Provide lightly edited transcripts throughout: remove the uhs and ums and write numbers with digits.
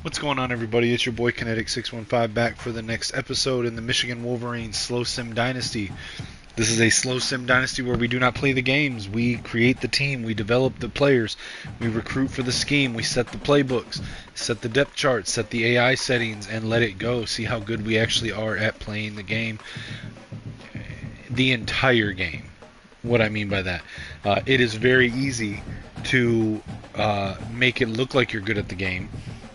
What's going on, everybody? It's your boy Kinetic615 back for the next episode in the Michigan Wolverines Slow Sim Dynasty. This is a slow sim dynasty where we do not play the games. We create the team, we develop the players, we recruit for the scheme, we set the playbooks, set the depth charts, set the AI settings, and let it go. See how good we actually are at playing the game. The entire game. What I mean by that. It is very easy to make it look like you're good at the game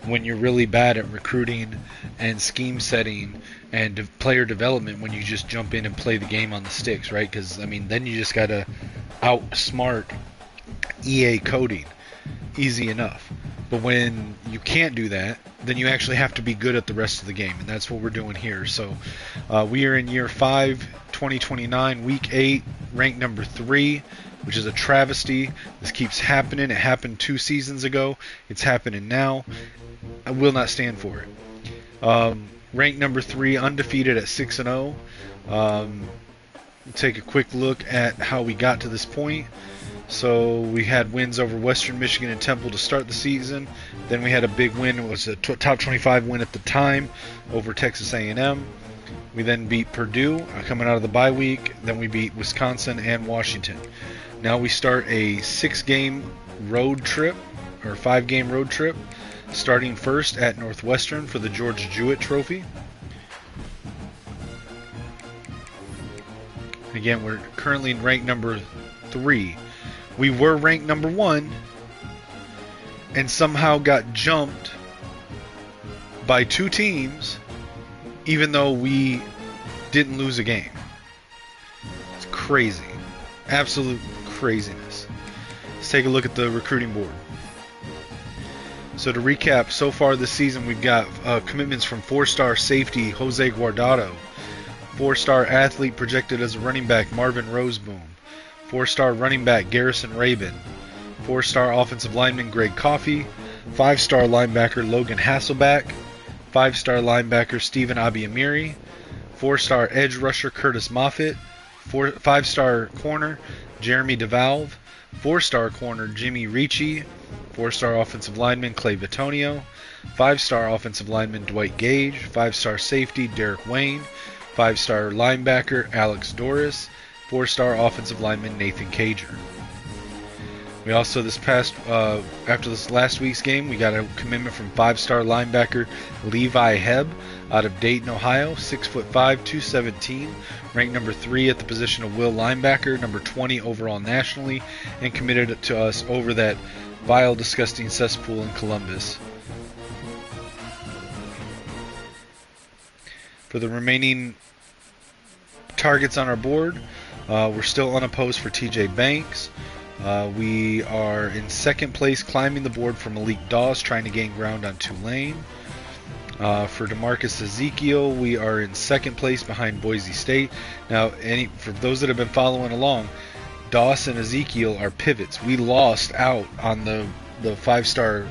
when you're really bad at recruiting and scheme setting and player development when you just jump in and play the game on the sticks, right? Because, I mean, then you just got to outsmart EA coding. Easy enough. But when you can't do that, then you actually have to be good at the rest of the game, and that's what we're doing here. So we are in year 5, 2029, week 8, rank number 3, which is a travesty. This keeps happening. It happened 2 seasons ago. It's happening now. I will not stand for it. Rank number 3, undefeated at 6-0. Take a quick look at how we got to this point. So we had wins over Western Michigan and Temple to start the season. Then we had a big win. It was a top 25 win at the time over Texas A&M. We then beat Purdue coming out of the bye week. Then we beat Wisconsin and Washington. Now we start a 6-game road trip, or 5-game road trip, starting first at Northwestern for the George Jewett Trophy. Again, we're currently in rank number 3. We were ranked number 1 and somehow got jumped by 2 teams even though we didn't lose a game. It's crazy. Absolute craziness. Let's take a look at the recruiting board. So to recap, so far this season we've got commitments from 4-star safety Jose Guardado, 4-star athlete projected as a running back Marvin Roseboom, 4-star running back Garrison Rabin, 4-star offensive lineman Greg Coffey, 5-star linebacker Logan Hasselback, 5-star linebacker Stephen Abiamiri, 4-star edge rusher Curtis Moffitt, 5-star corner Jeremy DeValve, 4-star corner Jimmy Ricci, 4-star offensive lineman Clay Vitonio, 5-star offensive lineman Dwight Gage, 5-star safety Derek Wayne, 5-star linebacker Alex Doris, 4-star offensive lineman Nathan Cager. We also, after this last week's game, we got a commitment from 5-star linebacker Levi Hebb out of Dayton, Ohio, 6'5", 217, ranked number 3 at the position of will linebacker, number 20 overall nationally, and committed to us over that vile, disgusting cesspool in Columbus. For the remaining targets on our board, we're still unopposed for TJ Banks. We are in second place climbing the board for Malik Dawes, trying to gain ground on Tulane. For DeMarcus Ezekiel, we are in second place behind Boise State. Now, for those that have been following along, Dawes and Ezekiel are pivots. We lost out on the 5-star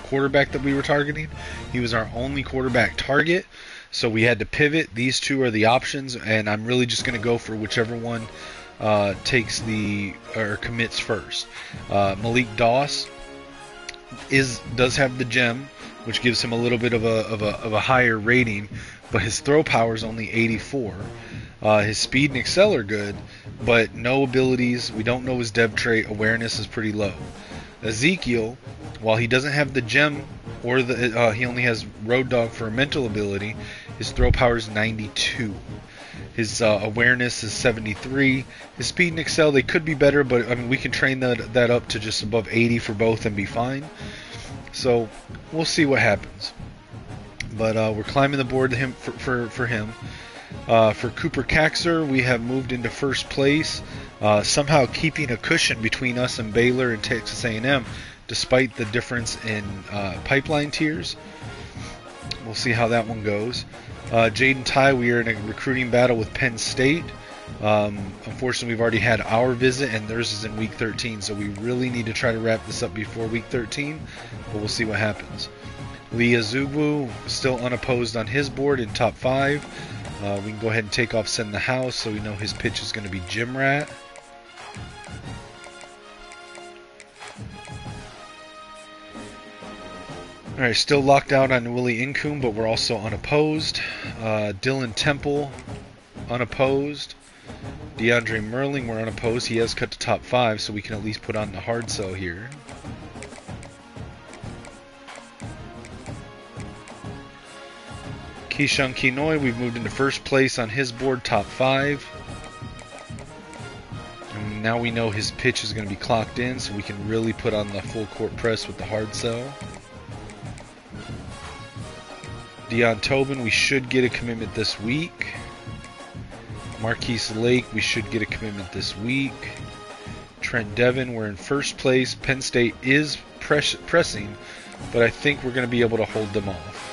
quarterback that we were targeting. He was our only quarterback target, so we had to pivot. These two are the options, and I'm really just going to go for whichever one takes commits first. Malik Dawes does have the gem, which gives him a little bit of a higher rating, but his throw power is only 84. His speed and excel are good, but no abilities. We don't know his dev trait. Awareness is pretty low. Ezekiel, while he doesn't have the gem or he only has Road Dog for a mental ability, his throw power is 92. His awareness is 73. His speed and excel, they could be better, but I mean we can train that up to just above 80 for both and be fine. So we'll see what happens. But we're climbing the board for him. For Cooper Caxer, we have moved into first place, somehow keeping a cushion between us and Baylor and Texas A&M, despite the difference in pipeline tiers. We'll see how that one goes. Jaden Ty, we are in a recruiting battle with Penn State. Unfortunately, we've already had our visit, and theirs is in week 13, so we really need to try to wrap this up before week 13, but we'll see what happens. Lee Azubu, still unopposed on his board in top 5. We can go ahead and take off Send the House, so we know his pitch is going to be Gym Rat. Alright, still locked out on Willie Incoom, but we're also unopposed. Dylan Temple, unopposed. DeAndre Merling, we're unopposed. He has cut to top 5, so we can at least put on the hard sell here. Keyshawn Kenoy, we've moved into first place on his board, top 5. And now we know his pitch is going to be clocked in, so we can really put on the full court press with the hard sell. Deon Tobin, we should get a commitment this week. Marquise Lake, we should get a commitment this week. Trent Devin, we're in first place. Penn State is pressing, but I think we're going to be able to hold them off.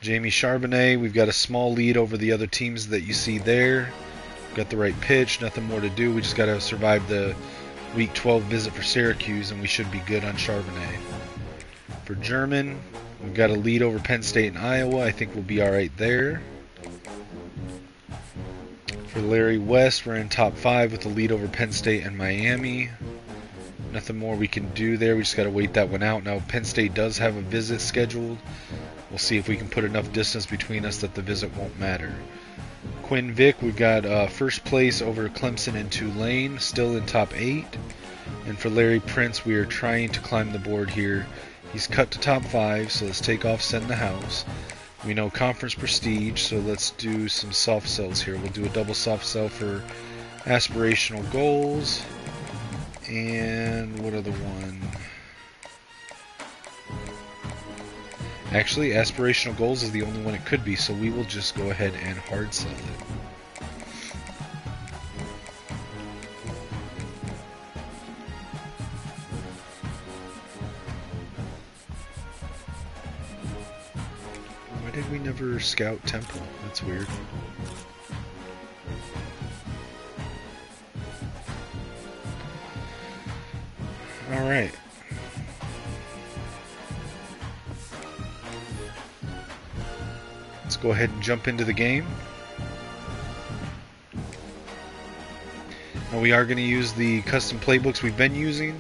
Jamie Charbonnet, we've got a small lead over the other teams that you see there. Got the right pitch, nothing more to do. We just got to survive the Week 12 visit for Syracuse, and we should be good on Charbonnet. For German, we've got a lead over Penn State and Iowa. I think we'll be all right there. For Larry West, we're in top 5 with a lead over Penn State and Miami. Nothing more we can do there. We just got to wait that one out. Now, Penn State does have a visit scheduled. We'll see if we can put enough distance between us that the visit won't matter. Quinn Vick, we've got first place over Clemson and Tulane, still in top 8. And for Larry Prince, we are trying to climb the board here. He's cut to top 5, so let's take off Send the House. We know conference prestige, so let's do some soft sells here. We'll do a double soft sell for aspirational goals. And what other one? Actually, aspirational goals is the only one it could be, so we will just go ahead and hard sell it. Why did we never scout Temple? That's weird. Alright. Let's go ahead and jump into the game. Now we are going to use the custom playbooks we've been using.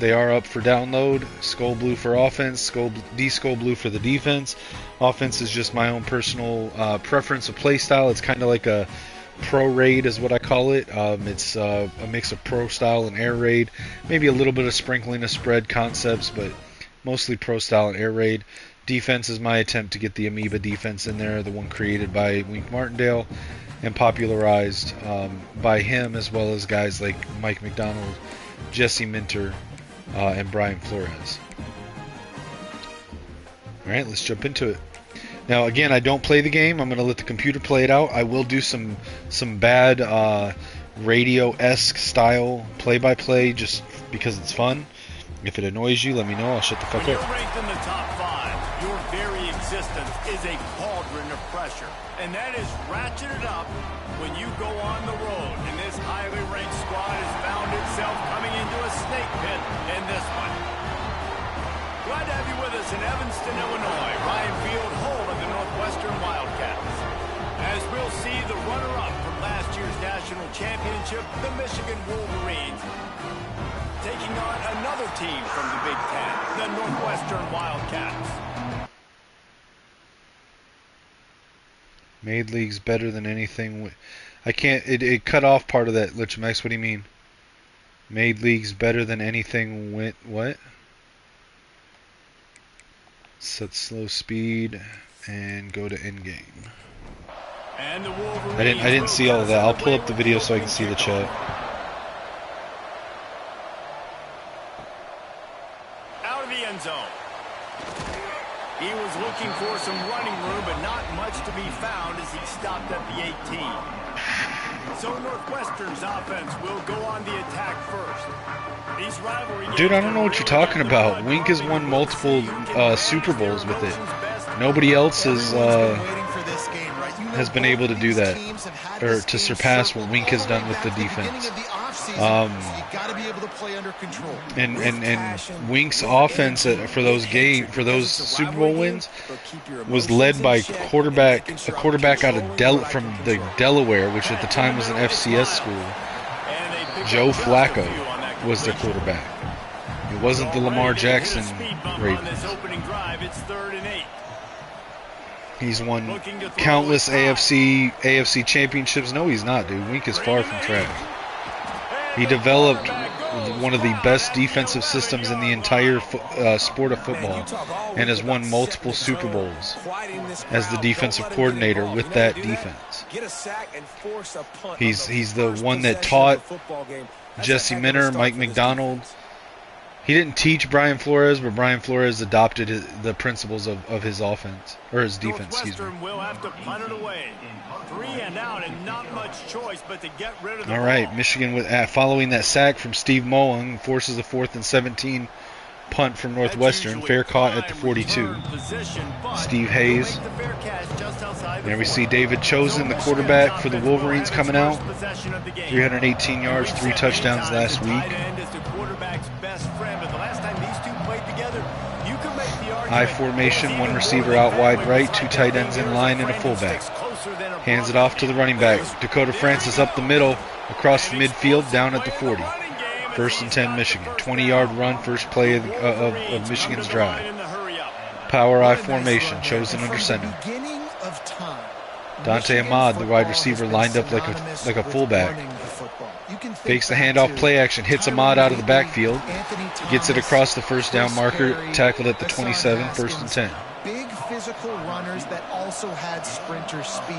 They are up for download. Skull Blue for offense, Skull Blue for the defense. Offense is just my own personal preference of play style. It's kind of like a pro raid is what I call it. It's a mix of pro style and air raid. Maybe a little bit of sprinkling of spread concepts, but mostly pro style and air raid. Defense is my attempt to get the Amoeba defense in there, the one created by Wink Martindale and popularized by him, as well as guys like Mike McDonald, Jesse Minter, and Brian Flores. Alright, let's jump into it. Now, again, I don't play the game. I'm going to let the computer play it out. I will do some bad radio-esque style play-by-play just because it's fun. If it annoys you, let me know. I'll shut the fuck up. When you're ranked in the top 5, your very existence is a cauldron of pressure. And that is ratcheted up when you go on the road. And this highly ranked squad has found itself coming into a snake pit in this one. Glad to have you with us in Evanston, Illinois. Ryan Field, home of the Northwestern Wildcats. As we'll see the runner-up from last year's national championship, the Michigan Wolverines, taking on another team from the Big Ten, the Northwestern Wildcats. Made leagues better than anything. I can't. It cut off part of that. Lichmax, what do you mean? Made leagues better than anything. What? Set slow speed and go to end game. And the I didn't see all of that. I'll pull up the video so I can see the chat. Out of the end zone. He was looking for some running room, but not much to be found as he stopped at the 18. So Northwestern's offense will go on the attack first. These rivalry Dude, I don't know what you're talking about. Wink has won multiple Super Bowls with it. Nobody else has been able to do that, or to surpass what Wink has done with the defense. And Wink's offense for those Super Bowl wins was led by a quarterback out of from the Delaware, which at the time was an FCS school. Joe Flacco was their quarterback. It wasn't the Lamar Jackson Ravens. He's won countless AFC championships. No, he's not, dude. Wink is far from trash. He developed one of the best defensive systems in the entire sport of football and has won multiple Super Bowls as the defensive coordinator with that defense. He's the one that taught Jesse Minter, Mike McDonald. He didn't teach Brian Flores, but Brian Flores adopted the principles of his offense, or his defense, excuse me. Will have to punt it away. 3 and out, and not much choice but to get rid of the ball. All right, Michigan following that sack from Steve Mullen forces a 4th and 17 punt from Northwestern. Fair caught at the 42. Steve Hayes. There we see David Chosen, the quarterback for the Wolverines, coming out. 318 yards, 3 touchdowns last week. I formation, 1 receiver out wide right, 2 tight ends in line, and a fullback. Hands it off to the running back. Dakota Francis up the middle, across the midfield, down at the 40. 1st and 10 Michigan. 20-yard run, first play of Michigan's drive. Power I formation, Chosen under center. Dante Ahmad, the wide receiver, lined up like a fullback. Fakes the handoff, play action, hits Ahmad out of the backfield. Gets it across the first down marker, tackled at the 27, 1st and 10. Big physical runners that also had sprinter speed,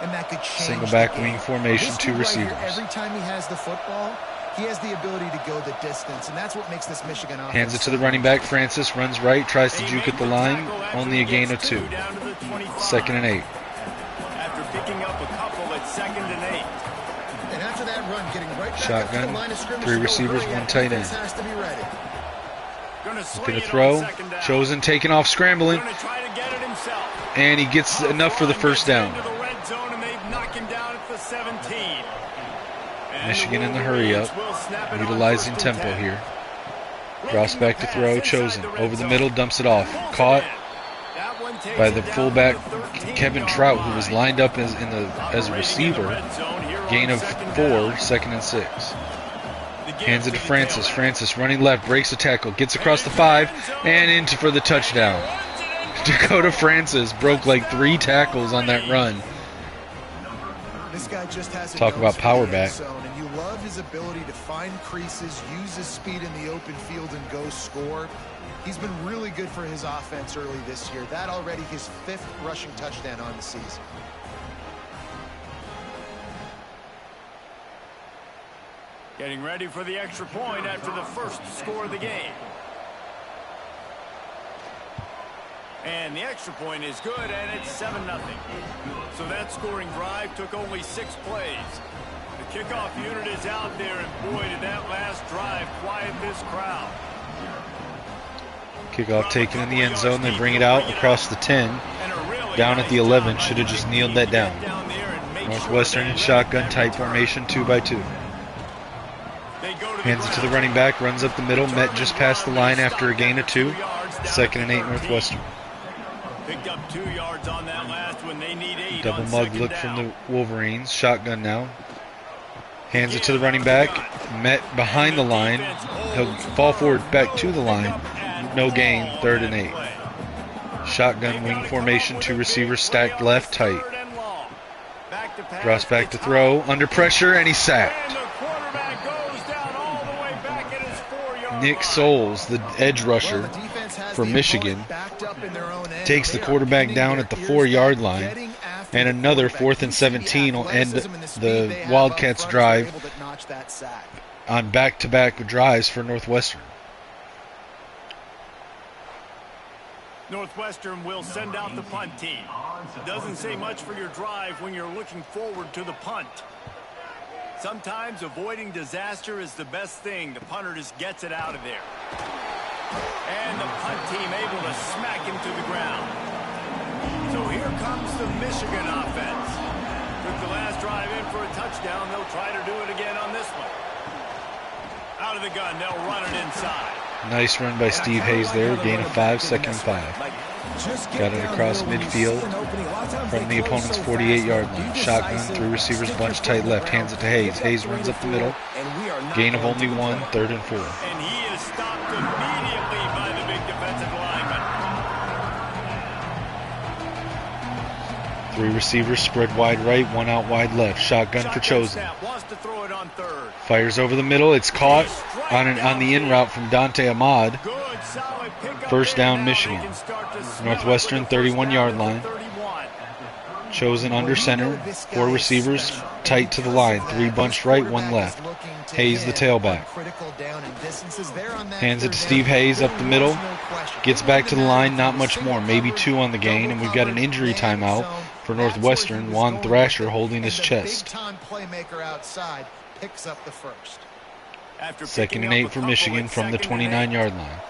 and that could change. Single back wing formation, 2 receivers. Every time he has the football, he has the ability to go the distance, and that's what makes this Michigan offense. Hands it to the running back. Francis runs right, tries to juke at the line. Only a gain of 2. 2nd and 8. After picking up a couple at 2nd and 8. And after that run, getting right back shotgun, up to the line of scrimmage, 3 receivers, 1 tight end. Has to be ready. Looking to throw. Chosen taking off, scrambling. And he gets enough for the first down. Michigan in the hurry up, utilizing tempo here. Drops back to throw. Chosen over the middle, dumps it off. Caught by the fullback Kevin Trout, who was lined up as a receiver. Gain of 4, 2nd and 6. Hands it to Francis. Francis running left, breaks a tackle, gets across the 5, and into for the touchdown. Dakota Francis broke like 3 tackles on that run. This guy just has talk about power back. And you love his ability to find creases, use his speed in the open field, and go score. He's been really good for his offense early this year. That already his 5th rushing touchdown on the season. Getting ready for the extra point after the first score of the game. And the extra point is good, and it's 7-0. So that scoring drive took only 6 plays. The kickoff unit is out there, and boy, did that last drive quiet this crowd. Kickoff taken in the end zone. They bring it out across the 10. Down at the 11. Should have just kneeled that down. Northwestern shotgun type formation, 2-by-2. Hands it to the running back, runs up the middle, met just past the line after a gain of 2. 2nd and 8 Northwestern. Picked up 2 yards on that last one. They need 8. Double mug look from the Wolverines. Shotgun now. Hands it to the running back, met behind the line. He'll fall forward back to the line. No gain, 3rd and 8. Shotgun wing formation, 2 receivers stacked left tight. Drops back to throw, under pressure, and he's sacked. Nick Souls, the edge rusher for Michigan, takes the quarterback down at the 4-yard line, and another 4th and 17 will end the Wildcats' drive on back-to-back drives for Northwestern. Northwestern will send out the punt team. Doesn't say much for your drive when you're looking forward to the punt. Sometimes avoiding disaster is the best thing. The punter just gets it out of there. And the punt team able to smack him to the ground. So here comes the Michigan offense. Took the last drive in for a touchdown. They'll try to do it again on this one. Out of the gun, they'll run it inside. Nice run by Steve Hayes there. Gain of 5, 2nd and 5. Got it across midfield from the opponent's 48-yard line. Shotgun, 3 receivers bunched tight left. Hands it to Hayes. Hayes runs up the middle. Gain of only 1, 3rd and 4. And he is stopped Three receivers spread wide right, one out wide left. Shotgun for Chosen. Fires over the middle. It's caught on the in route from Dante Ahmad. First down, Michigan. Northwestern 31-yard line. Chosen under center. Four receivers tight to the line. Three bunched right, one left. Hayes the tailback. Hands it to Steve Hayes up the middle. Gets back to the line, not much more. Maybe two on the gain, and we've got an injury timeout for Northwestern. Juan Thrasher holding his chest. Second and 8 for Michigan from the 29-yard line.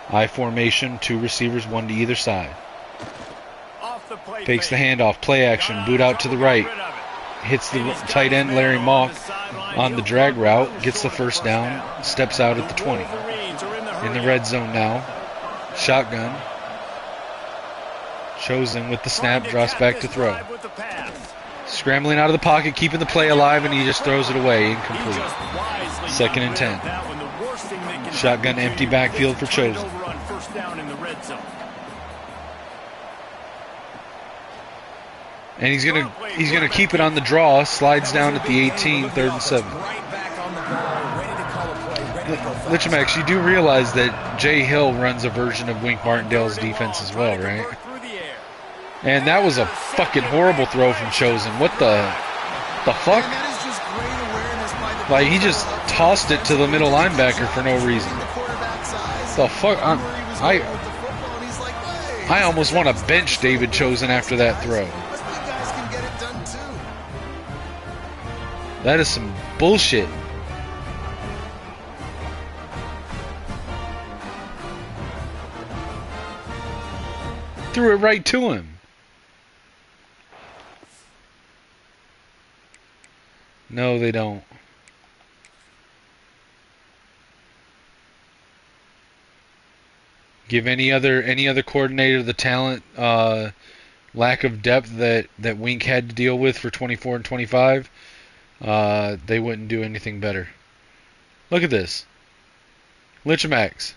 I formation, two receivers, one to either side. Fakes the handoff, play action, boot out to the right. Hits the tight end Larry Mock on the drag route, gets the first down, steps out at the 20. In the red zone now. Shotgun. Chosen with the snap, drops back to throw. Scrambling out of the pocket, keeping the play alive, and he just throws it away, incomplete. Second and 10. Shotgun empty backfield for Chosen. And he's gonna keep it on the draw. Slides down at the 18, 3rd and 7. Lichamax, you do realize that Jay Hill runs a version of Wink Martindale's defense as well, right? And that was a fucking horrible throw from Chosen. What the fuck? Like, he just tossed it to the middle linebacker for no reason. The fuck? I almost want to bench David Chosen after that throw. That is some bullshit. Threw it right to him. No, they don't. Give any other coordinator the talent, lack of depth that Wink had to deal with for 24 and 25. They wouldn't do anything better. Look at this. Lichamax,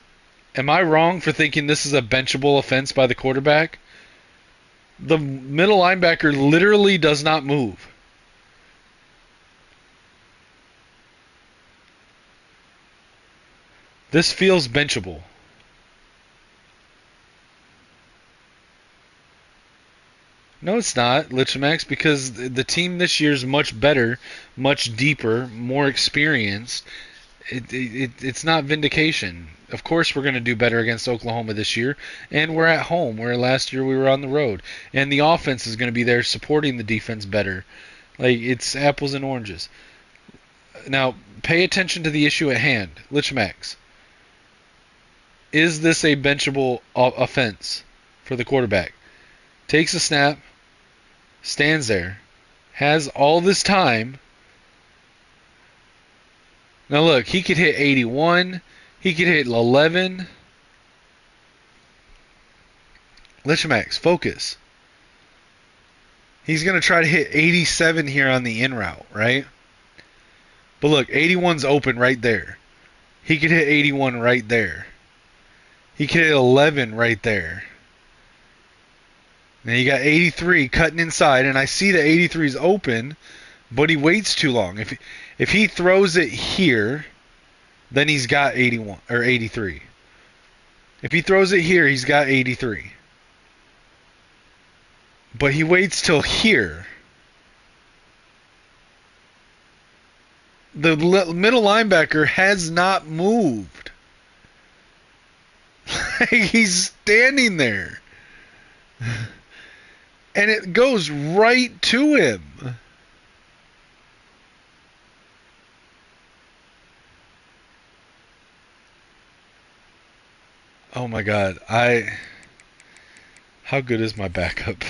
am I wrong for thinking this is a benchable offense by the quarterback? The middle linebacker literally does not move. This feels benchable. No, it's not, Lichamax, because the team this year is much better, much deeper, more experienced. It's not vindication. Of course we're going to do better against Oklahoma this year, and we're at home, where last year we were on the road. And the offense is going to be there supporting the defense better. Like, it's apples and oranges. Now, pay attention to the issue at hand. Lichamax, is this a benchable offense for the quarterback? Takes a snap, stands there, has all this time. Now look, he could hit 81, he could hit 11. Lichamax, focus. He's going to try to hit 87 here on the in route, right? But look, 81's open right there. He could hit 81 right there. He could hit 11 right there. Now you got 83 cutting inside, and I see that 83 is open, but he waits too long. If he throws it here, then he's got 81 or 83. If he throws it here, he's got 83. But he waits till here. The middle linebacker has not moved. He's standing there. And it goes right to him. Oh my God. How good is my backup?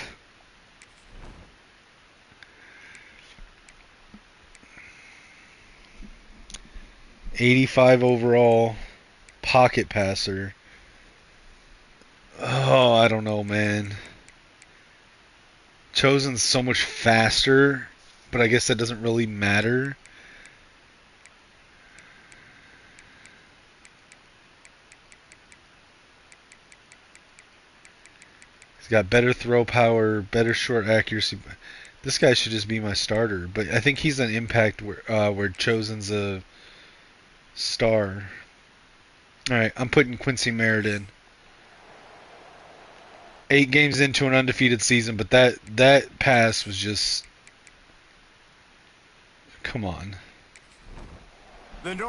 '85 overall, pocket passer. Oh, I don't know, man. Chosen's so much faster, but I guess that doesn't really matter. He's He's got better throw power, better short accuracy. This guy should just be my starter, but I think he's an impact where Chosen's a star. All right, I'm putting Quincy Merritt in. 8 games into an undefeated season, but that pass was just, come on.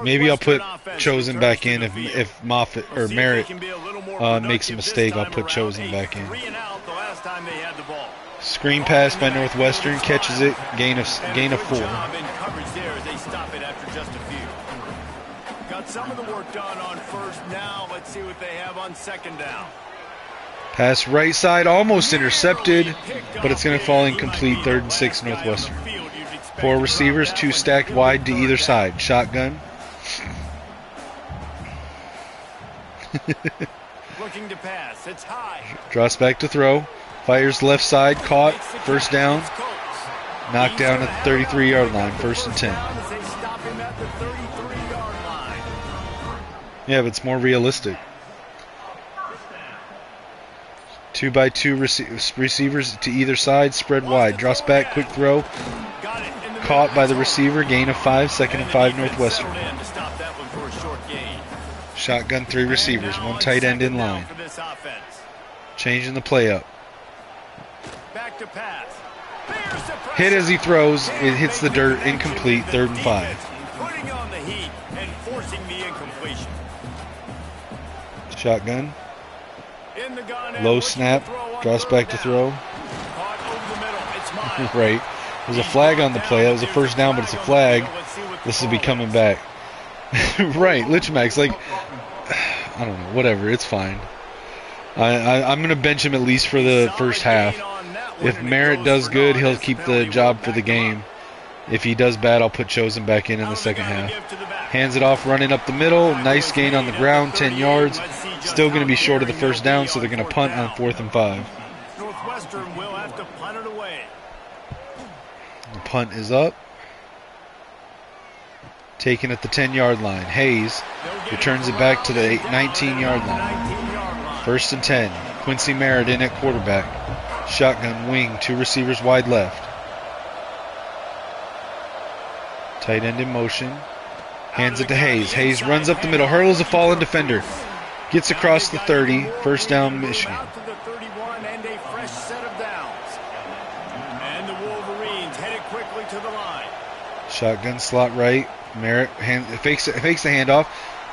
Maybe I'll put Chosen back in if Moffitt or Merritt makes a mistake. I'll put Chosen back in. Screen pass by Northwestern, catches it, gain of 4. Got some of the work done on first. Now let's see what they have on second down. Pass right side, almost intercepted, but it's going to fall incomplete. 3rd and 6 Northwestern. 4 receivers, 2 stacked wide to either side. Shotgun. Looking to pass. It's high. Drops back to throw. Fires left side, caught. First down. Knocked down at the 33-yard line. 1st and 10. Yeah, but it's more realistic. 2x2 receivers to either side, spread wide. Drops back, quick throw. Caught by the receiver, gain of 5, 2nd and 5 Northwestern. Shotgun, 3 receivers, 1 tight end in line. Changing the play up. Hit as he throws, it hits the dirt, incomplete, 3rd and 5. Putting on the heat and forcing the incompletion. Shotgun. Low snap, drops back to throw. Right. There's a flag on the play. That was a first down, but it's a flag. This will be coming back. Right, Lichmack's like, I don't know, whatever, it's fine. I'm going to bench him at least for the first half. If Merritt does good, he'll keep the job for the game. If he does bad, I'll put Chosen back in the second half. Hands it off, running up the middle. Nice gain on the ground, 10 yards. Still going to be short of the first down, so they're going to punt on 4th and 5. Northwestern will have to punt it away. The punt is up. Taken at the 10-yard line. Hayes returns it back to the 19-yard line. 1st and 10. Quincy Merritt in at quarterback. Shotgun wing, 2 receivers wide left. Tight end in motion. Hands it to Hayes. Hayes runs up the middle, hurdles a fallen defender. Gets across the 30. First down, Michigan. Out to the 31 and a fresh set of downs. And the Wolverines headed quickly to the line. Shotgun slot right. Merritt fakes the handoff.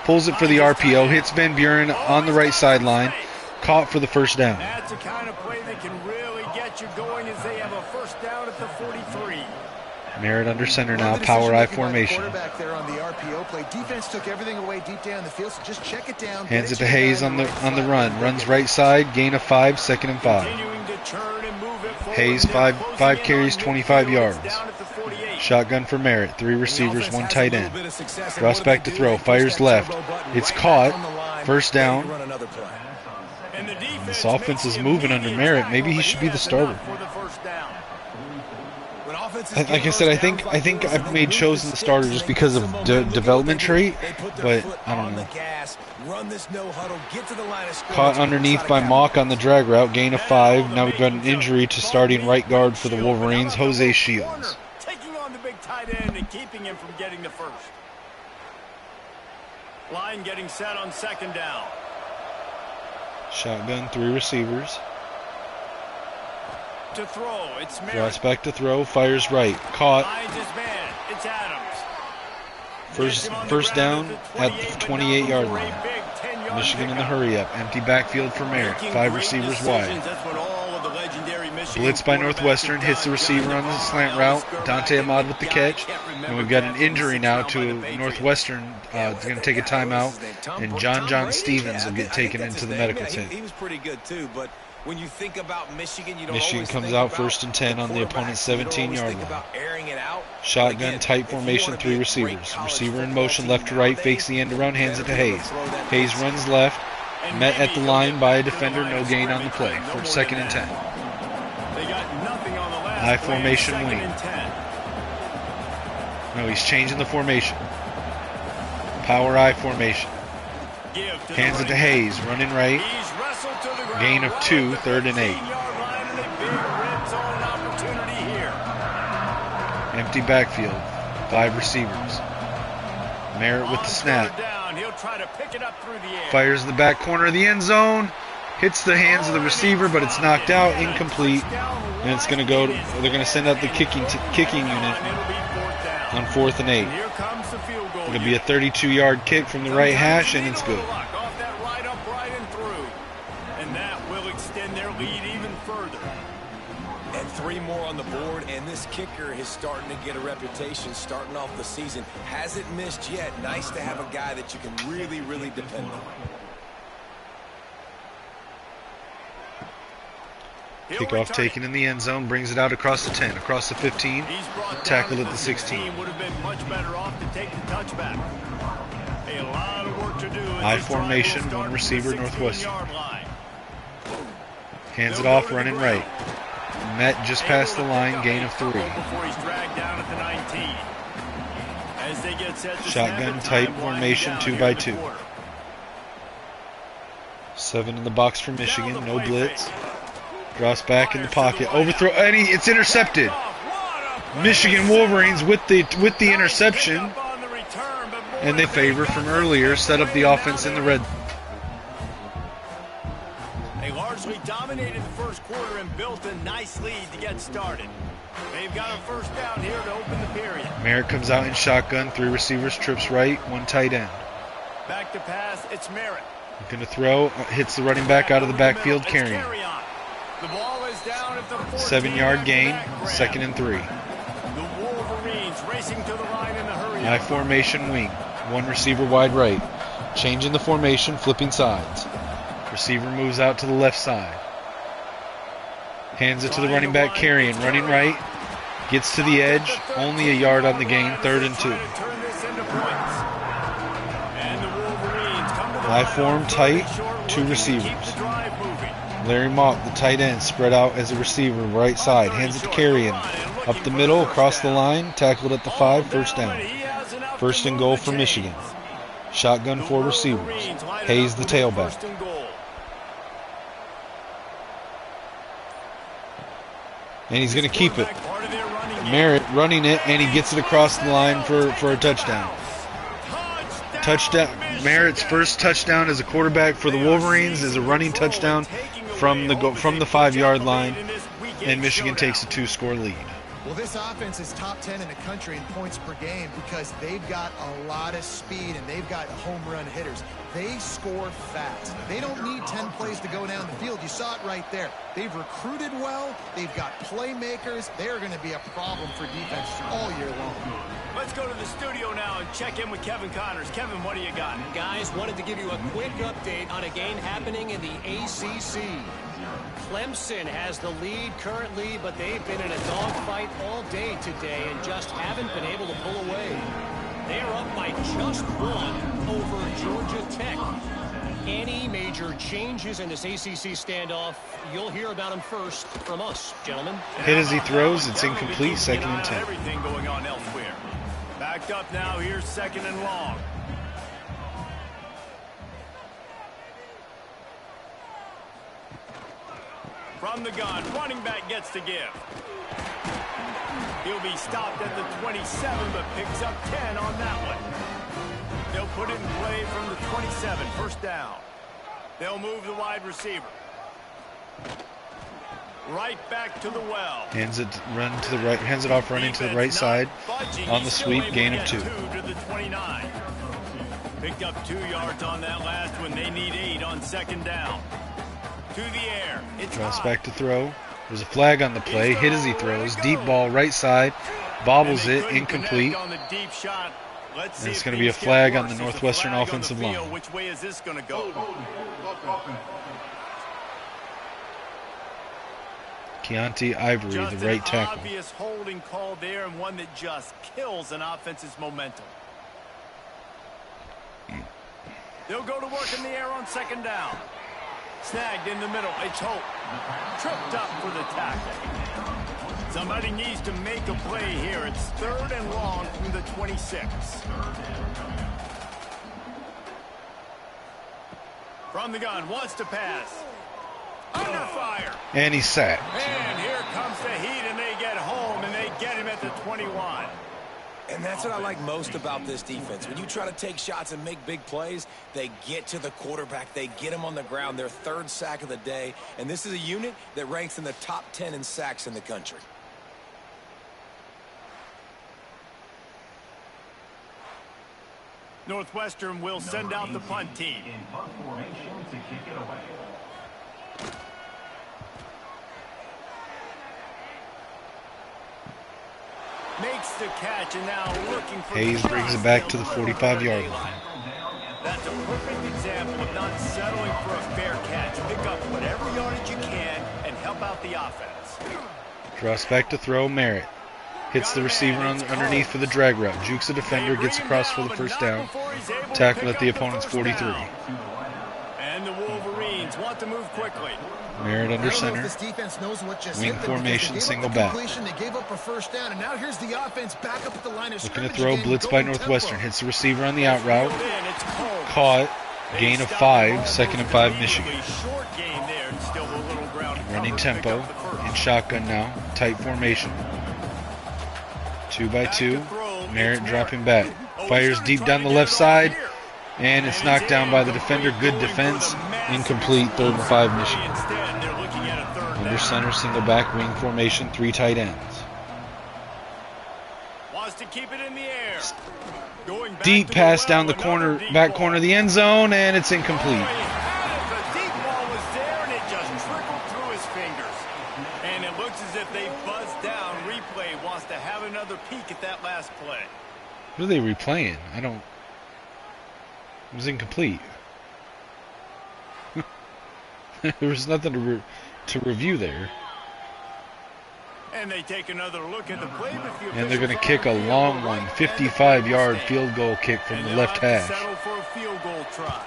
Pulls it for the RPO. Hits Van Buren on the right sideline. Caught for the first down. That's the kind of play that can really get you going as they have a first down at the 43. Merritt under center now, power I formation. There on the RPO play. Defense took everything away deep down the field, so just check it down. Hands it to Hayes on the run. Runs right side, gain of 5, 2nd and 5. Hayes 5 carries, 25 yards. Shotgun for Merritt, 3 receivers, 1 tight end. Drops back to throw, fires left. It's caught. First down. This offense is moving under Merritt. Maybe he should be the starter. Like I said, I think I've made Chosen the starter just because of development trait, but I don't know. Caught underneath by Mock on the drag route, gain of 5. Now we've got an injury to starting right guard for the Wolverines, Jose Shields. Taking on the big tight end and keeping him from getting the first. Line getting set on second down. Shotgun, 3 receivers. To throw, it's Merritt. Drops back to throw, fires right. Caught. His man, it's Adams. First down at the 28-yard line. Michigan in the hurry up. Empty backfield for Merritt. 5 receivers wide. Blitz by Northwestern. Hits the receiver on the slant route. Dante Ahmad with the catch. And we've got an injury now to Northwestern. It's going to take a timeout. And John Stevens will get taken into the medical tent. He was pretty good too, but when you think about Michigan, you don't Michigan always comes think out about 1st and 10 on the opponent's 17-yard line. Airing it out. Shotgun, tight formation, 3 receivers. Receiver in motion, left to right, fakes the end around, hands it to Hayes. Hayes runs left, met at the line by a defender, no gain on the play for 2nd and 10. I formation wing. No, he's changing the formation. Power I formation. Hands it to Hayes, running right. Gain of 2, 3rd and 8. Empty backfield. 5 receivers. Merritt with the snap. He'll try to pick it up through the air. Fires in the back corner of the end zone. Hits the hands of the receiver, but it's knocked out, incomplete. And it's going to go. They're going to send out the kicking unit on 4th and 8. Here comes the field goal. It'll be a 32-yard kick from the right hash, and it's good. Off that right up, right and through. And that will extend their lead even further. And 3 more on the board, and this kicker is starting to get a reputation starting off the season. Hasn't missed yet. Nice to have a guy that you can really, really depend on. Kickoff taken in the end zone, brings it out across the 10, across the 15, tackled at the 16. Would have been much better off to take the touchback. A lot of work to do. I formation, 1 receiver, Northwestern. Hands it off, running right. Met just past the line, gain of 3. Shotgun type formation, 2 by 2. 7 in the box for Michigan, no blitz. Drops back in the pocket, overthrow, and it's intercepted. Michigan Wolverines with the interception, and they favor from earlier, set up the offense in the red. They largely dominated the first quarter and built a nice lead to get started. They've got a first down here to open the period. Merritt comes out in shotgun, 3 receivers, trips right, 1 tight end. Back to pass, it's Merritt. Going to throw, hits the running back out of the backfield, carrying. The ball is down at the 7-yard gain, 2nd and 3. The Wolverines racing to the line in the hurry. I formation wing, 1 receiver wide right. Changing the formation, flipping sides. Receiver moves out to the left side. Hands it to the running back, carrying, running right. Gets to the edge, only a yard on the gain, 3rd and 2. I form tight, 2 receivers. Larry Mock, the tight end, spread out as a receiver, right side. Hands it to Carrion. Up the middle, across the line, tackled at the 5, first down. 1st and goal for Michigan. Shotgun 4 receivers. Hayes the tailback. And he's going to keep it. Merritt running it, and he gets it across the line for a touchdown. Touchdown. Merritt's first touchdown as a quarterback for the Wolverines is a running touchdown from the 5-yard line, and Michigan takes a 2-score lead. Well, this offense is top 10 in the country in points per game because they've got a lot of speed and they've got home run hitters. They score fast. They don't need 10 plays to go down the field. You saw it right there. They've recruited well. They've got playmakers. They're going to be a problem for defense all year long. Let's go to the studio now and check in with Kevin Connors. Kevin, what do you got? Guys, wanted to give you a quick update on a game happening in the ACC. Clemson has the lead currently, but they've been in a dogfight all day today and just haven't been able to pull away. They are up by just 1 over Georgia Tech. Any major changes in this ACC standoff, you'll hear about them first from us, gentlemen. Hit as he throws, it's incomplete, 2nd and 10. Everything going on elsewhere. Backed up now, here's 2nd and long. From the gun, running back gets to give. He'll be stopped at the 27, but picks up 10 on that one. They'll put it in play from the 27, first down. They'll move the wide receiver. Right back to the well. Hands it off running to the right side on the sweep, gain of 2. To the 29. Picked up 2 yards on that last one. They need 8 on 2nd down. To the air. Drops back to throw. There's a flag on the play. Hit as he throws. Deep ball right side. Bobbles it. Incomplete. And it's going to be a flag on the Northwestern offensive line. Which way is this going to go? Keontae Ivory, the right tackle. Obvious holding call there, and one that just kills an offense's momentum. They'll go to work in the air on 2nd down. Snagged in the middle. It's Hope. Tripped up for the tackle. Somebody needs to make a play here. It's 3rd and long from the 26. From the gun, wants to pass. Under fire. And he's sacked. And here comes the Heat, and they get home, and they get him at the 21. And that's what I like most about this defense. When you try to take shots and make big plays, they get to the quarterback. They get him on the ground. Their third sack of the day. And this is a unit that ranks in the top 10 in sacks in the country. Northwestern will send out the punt team. In punt formation to kick it away. Makes the catch, and now looking for Hayes brings it back to the 45-yard line. That's a perfect example of not settling for a fair catch. Pick up whatever yardage you can and help out the offense. Cross back to throw. Merritt hits the receiver underneath for the drag route. Jukes the defender, gets across for the first down. Tackle at the opponent's 43. And the Wolverines want to move quickly. Merritt under center. This defense knows what just Wing hit them formation, because they gave single up the back. completion, they gave up a first down, and now here's the offense back up at the line of Looking to scrimmage throw. again, Blitz by going Northwestern. tempo. Hits the receiver on the out route. It's cold. Caught. Gain of 5. 2nd and 5 Michigan. Short gain there, and still a little ground to Running cover to pick tempo. up the first. In shotgun now. Tight formation. 2 by 2. Merritt dropping back. Fires deep down the left side. And it's knocked down by the defender. Good defense. Incomplete. 3rd and 5 Michigan. Instead, they're looking at a third Under down. center, single back, wing formation, 3 tight ends. Wants to keep it in the air. Going back Deep to pass well, down the another corner, deep back ball. corner of the end zone, and it's incomplete. Oh, he had it. The deep ball was there, and it just trickled through his fingers. And it looks as if they buzzed down. Replay wants to have another peek at that last play. What are they replaying? I don't... It was incomplete. There was nothing to review there. And they take another look at the play. And they're going to kick a long one, 55-yard field goal kick from the left hash. Settle for a field goal try.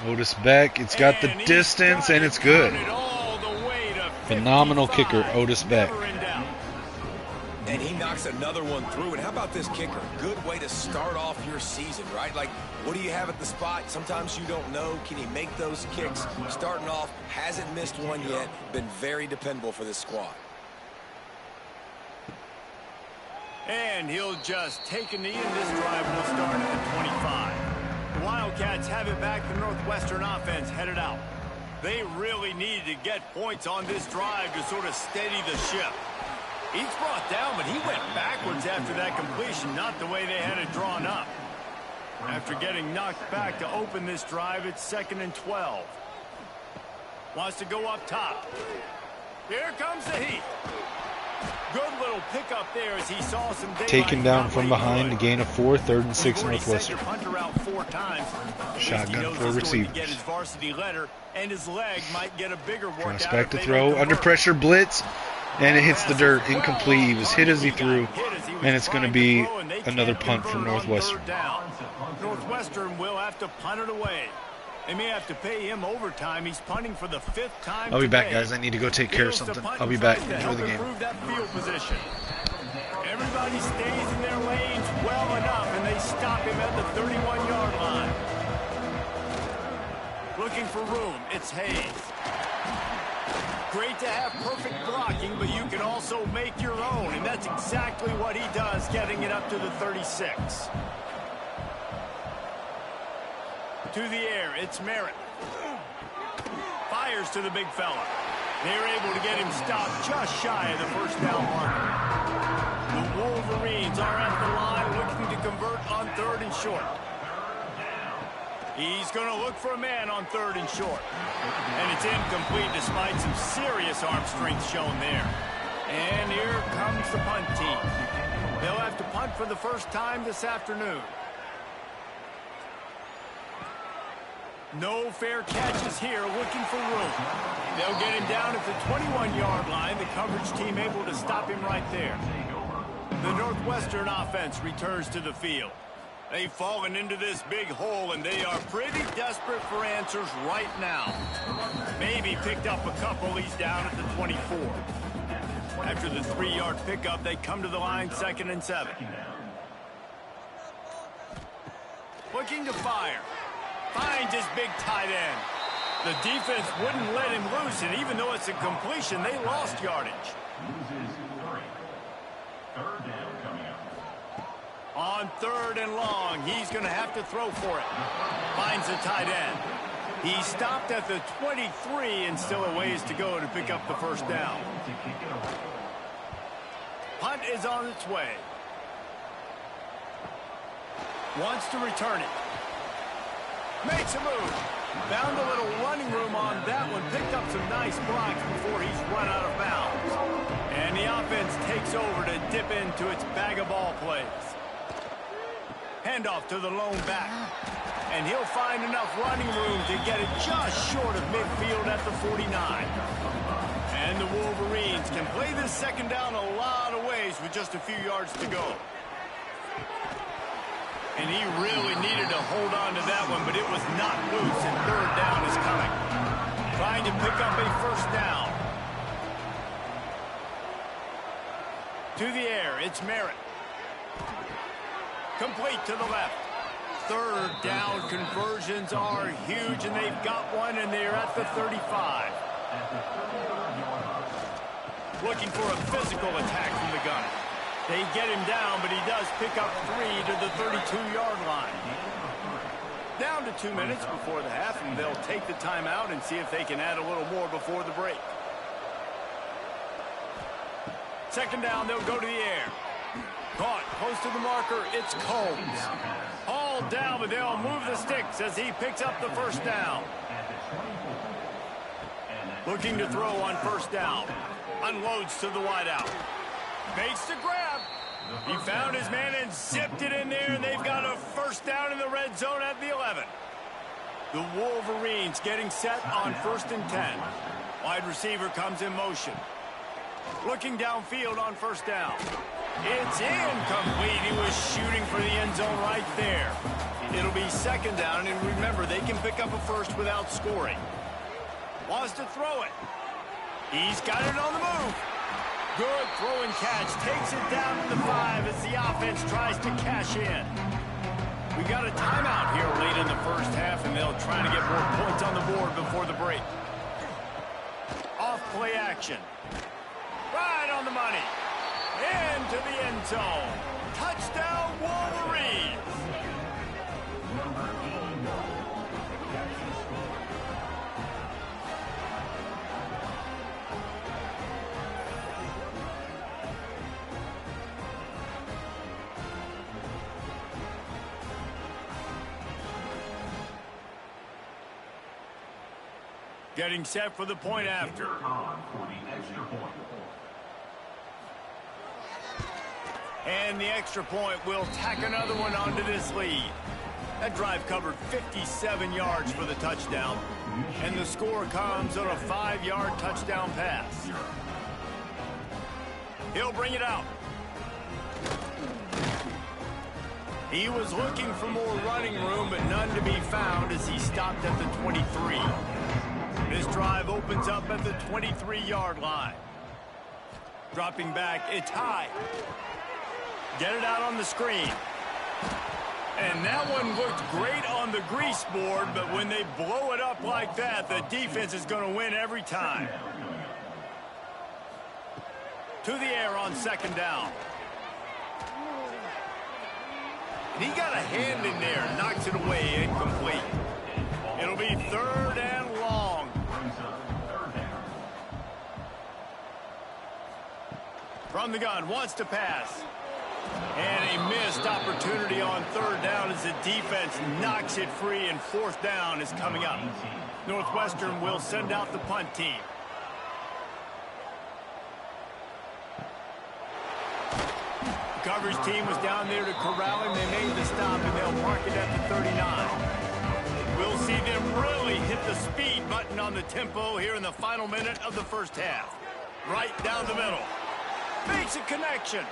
Otis Beck, it's got the And he's distance, got and it it's good. counted all the way to Phenomenal 55. kicker, Otis Beck. Never in doubt. And he knocks another one through. And how about this kicker? Good way to start off your season, right? Like, what do you have at the spot? Sometimes you don't know. Can he make those kicks? Starting off, hasn't missed one yet. Been very dependable for this squad. And he'll just take a knee, and this drive will start at the 25. The Wildcats have it back. The Northwestern offense headed out. They really needed to get points on this drive to sort of steady the ship. He's brought down, but he went backwards after that completion, not the way they had it drawn up. After getting knocked back to open this drive, it's 2nd and 12. Wants to go up top. Here comes the Heat. Good little pickup there as he saw some daylight. Taken down from behind, a gain of 4, 3rd and 6 You've already sent Northwestern. your punter out 4 times. Shotgun for He's going to receivers. get his varsity letter, and his leg might get a bigger workout. Cross back if to they throw, don't under convert. pressure, blitz, and it hits the dirt, incomplete. He was hit as he threw, and it's going to be another punt from Northwestern. Northwestern will have to punt it away. They may have to pay him overtime. He's punting for the 5th time. I'll be back, today. guys. I need to go take care of Deals the something. punt I'll be in back. front to Enjoy help the game. improve that field position. Everybody stays in their lanes well enough, and they stop him at the 31-yard line. Looking for room, it's Hayes. Great to have perfect blocking, but you can also make your own, and that's exactly what he does, getting it up to the 36. To the air, it's Merritt. Fires to the big fella. They're able to get him stopped just shy of the first down marker. The Wolverines are at the line looking to convert on 3rd and short. He's going to look for a man on 3rd and short. And it's incomplete despite some serious arm strength shown there. And here comes the punt team. They'll have to punt for the first time this afternoon. No fair catches here, looking for room. They'll get him down at the 21-yard line. The coverage team able to stop him right there. The Northwestern offense returns to the field. They've fallen into this big hole, and they are pretty desperate for answers right now. Maybe picked up a couple. He's down at the 24. After the 3-yard pickup, they come to the line 2nd and 7. Looking to fire. Finds his big tight end. The defense wouldn't let him loose, and even though it's a completion, they lost yardage. Loses 3. Third down coming up. On 3rd and long, he's going to have to throw for it. Finds the tight end. He stopped at the 23 and still a ways to go to pick up the first down. Punt is on its way. Wants to return it. Makes a move. Found a little running room on that one. Picked up some nice blocks before he's run out of bounds. And the offense takes over to dip into its bag of ball plays. Handoff to the lone back. And he'll find enough running room to get it just short of midfield at the 49. And the Wolverines can play this second down a lot of ways with just a few yards to go. And he really needed to hold on to that one, but it was not loose, and 3rd down is coming. Trying to pick up a first down. To the air, it's Merritt. Complete to the left. 3rd down conversions are huge, and they've got one, and they're at the 35. Looking for a physical attack from the gun. They get him down, but he does pick up 3 to the 32-yard line. Down to 2 minutes before the half, and they'll take the timeout and see if they can add a little more before the break. Second down, they'll go to the air. Caught close to the marker, it's Combs. Hauled down, but they'll move the sticks as he picks up the first down. Looking to throw on first down. Unloads to the wideout. Makes the grab. He found his man and zipped it in there, and they've got a first down in the red zone at the 11. The Wolverines getting set on 1st and 10. Wide receiver comes in motion. Looking downfield on first down. It's incomplete. He was shooting for the end zone right there. It'll be second down, and remember, they can pick up a first without scoring. Wants to throw it. He's got it on the move. Good throw and catch. Takes it down to the 5 as the offense tries to cash in. We got a timeout here late in the first half, and they'll try to get more points on the board before the break. Off play action. Right on the money. Into the end zone. Touchdown, Wolverines. Getting set for the point after. And the extra point will tack another one onto this lead. That drive covered 57 yards for the touchdown. And the score comes on a 5-yard touchdown pass. He'll bring it out. He was looking for more running room, but none to be found as he stopped at the 23. This drive opens up at the 23-yard line. Dropping back, it's high. Get it out on the screen. And that one looked great on the grease board, but when they blow it up like that, the defense is going to win every time. To the air on second down. And he got a hand in there, knocks it away, incomplete. It'll be 3rd and long. From the gun, wants to pass. And a missed opportunity on 3rd down as the defense knocks it free, and 4th down is coming up. Northwestern will send out the punt team. The coverage team was down there to corral him. They made the stop, and they'll mark it at the 39. We'll see them really hit the speed button on the tempo here in the final minute of the first half. Right down the middle. Makes a connection.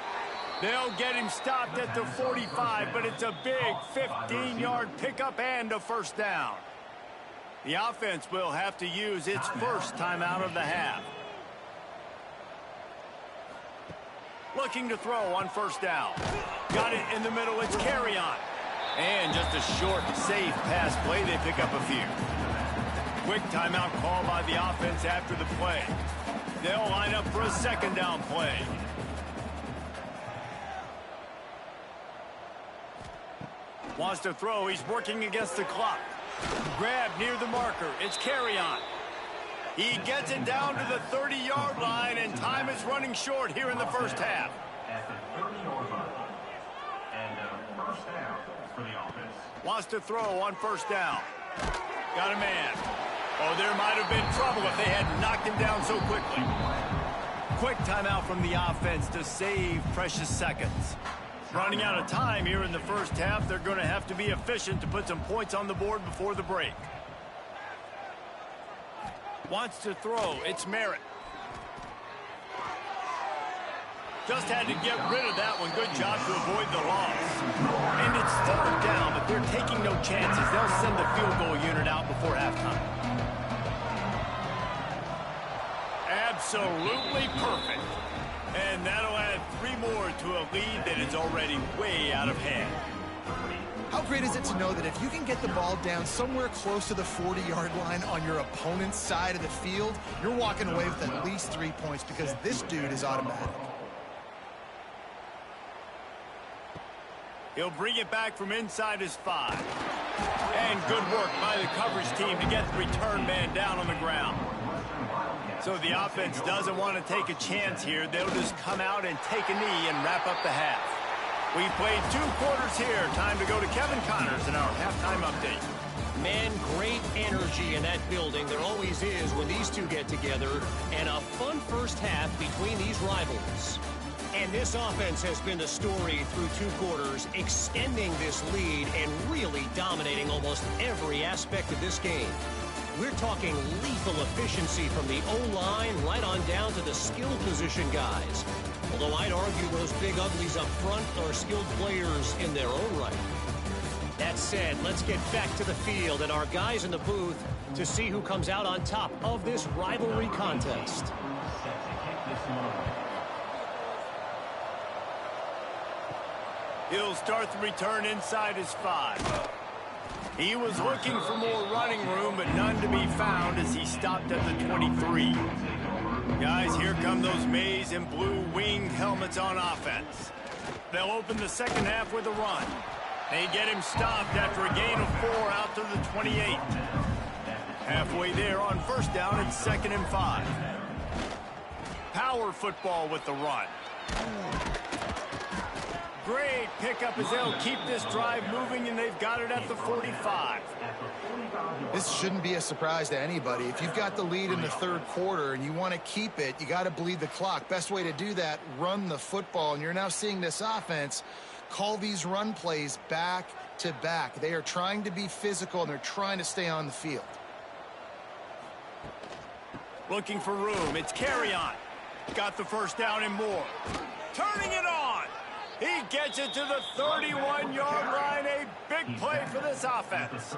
They'll get him stopped at the 45, but it's a big 15-yard pickup and a first down. The offense will have to use its first timeout of the half. Looking to throw on first down. Got it in the middle, it's carry on. And just a short, safe pass play, they pick up a few. Quick timeout call by the offense after the play. They'll line up for a second down play. Wants to throw. He's working against the clock. Grab near the marker. It's carry on. He gets it down to the 30-yard line, and time is running short here in the first half. At the 30-yard line. And first down for the offense. Wants to throw on first down. Got a man. Oh, there might have been trouble if they had knocked him down so quickly. Quick timeout from the offense to save precious seconds. Running out of time here in the first half. They're going to have to be efficient to put some points on the board before the break. Wants to throw. It's Merritt. Just had to get rid of that one. Good job to avoid the loss. And it's third down, but they're taking no chances. They'll send the field goal unit out before halftime. Absolutely perfect. And that'll add 3 more to a lead that is already way out of hand. How great is it to know that if you can get the ball down somewhere close to the 40-yard line on your opponent's side of the field, you're walking away with at least 3 points because this dude is automatic. He'll bring it back from inside his 5. And good work by the coverage team to get the return man down on the ground. So the offense doesn't want to take a chance here. They'll just come out and take a knee and wrap up the half. We played 2 quarters here. Time to go to Kevin Connors in our halftime update. Man, great energy in that building. There always is when these two get together. And a fun first half between these rivals. And this offense has been the story through 2 quarters, extending this lead and really dominating almost every aspect of this game. We're talking lethal efficiency from the O-line right on down to the skill position guys. Although I'd argue those big uglies up front are skilled players in their own right. That said, let's get back to the field and our guys in the booth to see who comes out on top of this rivalry contest. He'll start the return inside his 5. He was looking for more running room, but none to be found as he stopped at the 23. Guys, here come those maize and blue winged helmets on offense. They'll open the second half with a run. They get him stopped after a gain of 4 out to the 28. Halfway there on first down, it's 2nd and 5. Power football with the run. Great pickup as they'll keep this drive moving, and they've got it at the 45. This shouldn't be a surprise to anybody. If you've got the lead in the 3rd quarter and you want to keep it, you got to bleed the clock. Best way to do that, run the football. And you're now seeing this offense call these run plays back to back. They are trying to be physical, and they're trying to stay on the field. Looking for room. It's carry on. Got the first down and more. Turning it on. He gets it to the 31-yard line. A big play for this offense.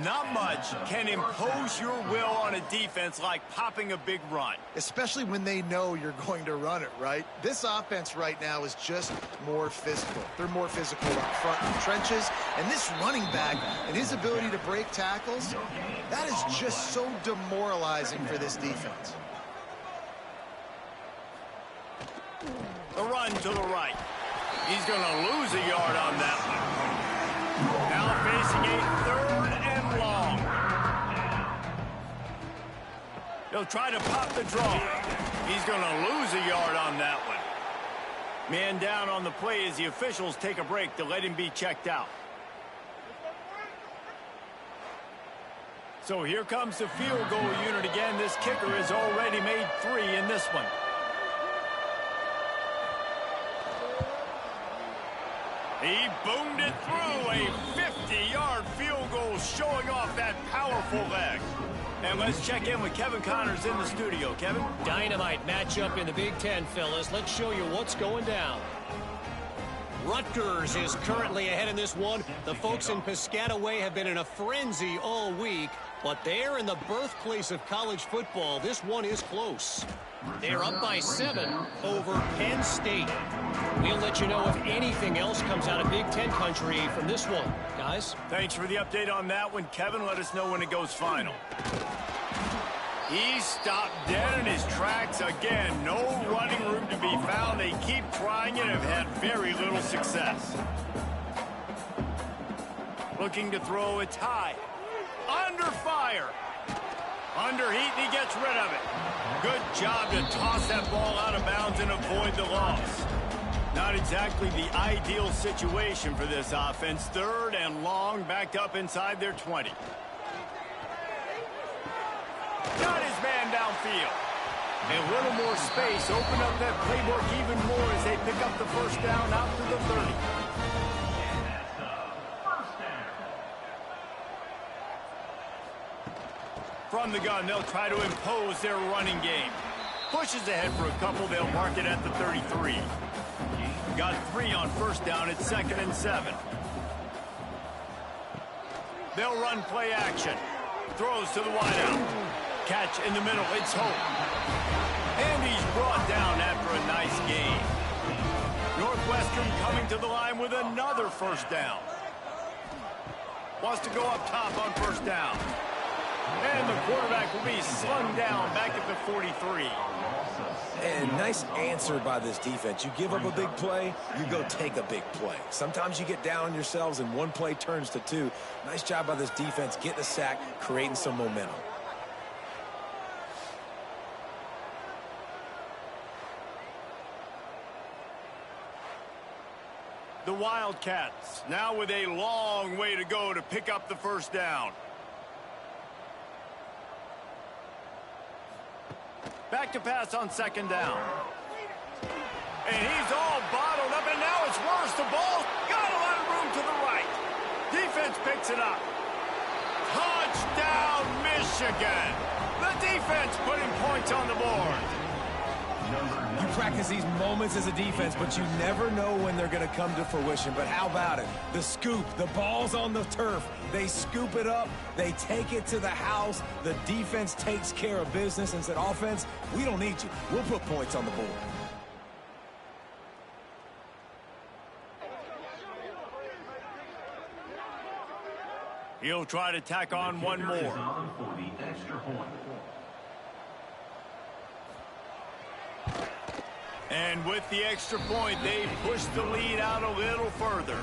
Not much can impose your will on a defense like popping a big run. Especially when they know you're going to run it, right? This offense right now is just more physical. They're more physical up front in the trenches. And this running back and his ability to break tackles, that is just so demoralizing for this defense. The run to the right. He's going to lose a yard on that one. Now facing a 3rd and long. He'll try to pop the draw. He's going to lose a yard on that one. Man down on the play as the officials take a break to let him be checked out. So here comes the field goal unit again. This kicker has already made 3 in this one. He boomed it through a 50-yard field goal, showing off that powerful leg. And let's check in with Kevin Connors in the studio. Kevin? Dynamite matchup in the Big Ten, fellas. Let's show you what's going down. Rutgers is currently ahead in this one. The folks in Piscataway have been in a frenzy all week, but they're in the birthplace of college football. This one is close. They're up by 7 over Penn State. We'll let you know if anything else comes out of Big Ten country from this one, guys. Thanks for the update on that one, Kevin. Let us know when it goes final. He stopped dead in his tracks again. No running room to be found. They keep trying it and have had very little success. Looking to throw, it's high. Under fire. Under heat, and he gets rid of it. Good job to toss that ball out of bounds and avoid the loss. Not exactly the ideal situation for this offense. 3rd and long, backed up inside their 20. Got his man downfield. A little more space. Open up that playbook even more as they pick up the first down out to the 30. From the gun, they'll try to impose their running game. Pushes ahead for a couple. They'll mark it at the 33. Got 3 on first down. It's 2nd and 7. They'll run play action. Throws to the wideout. Catch in the middle. It's Hope. And he's brought down after a nice gain. Northwestern coming to the line with another first down. Wants to go up top on first down. And the quarterback will be slung down back at the 43. And nice answer by this defense. You give up a big play, you go take a big play. Sometimes you get down on yourselves and one play turns to 2. Nice job by this defense getting a sack, creating some momentum. The Wildcats now with a long way to go to pick up the first down. Back to pass on 2nd down. And he's all bottled up, and now it's worse. The ball's got a lot of room to the right. Defense picks it up. Touchdown, Michigan. The defense putting points on the board. You practice these moments as a defense, but you never know when they're going to come to fruition. But how about it? The scoop, the ball's on the turf. They scoop it up. They take it to the house. The defense takes care of business and said, offense, we don't need you. We'll put points on the board. He'll try to tack on one more. And with the extra point, they push the lead out a little further.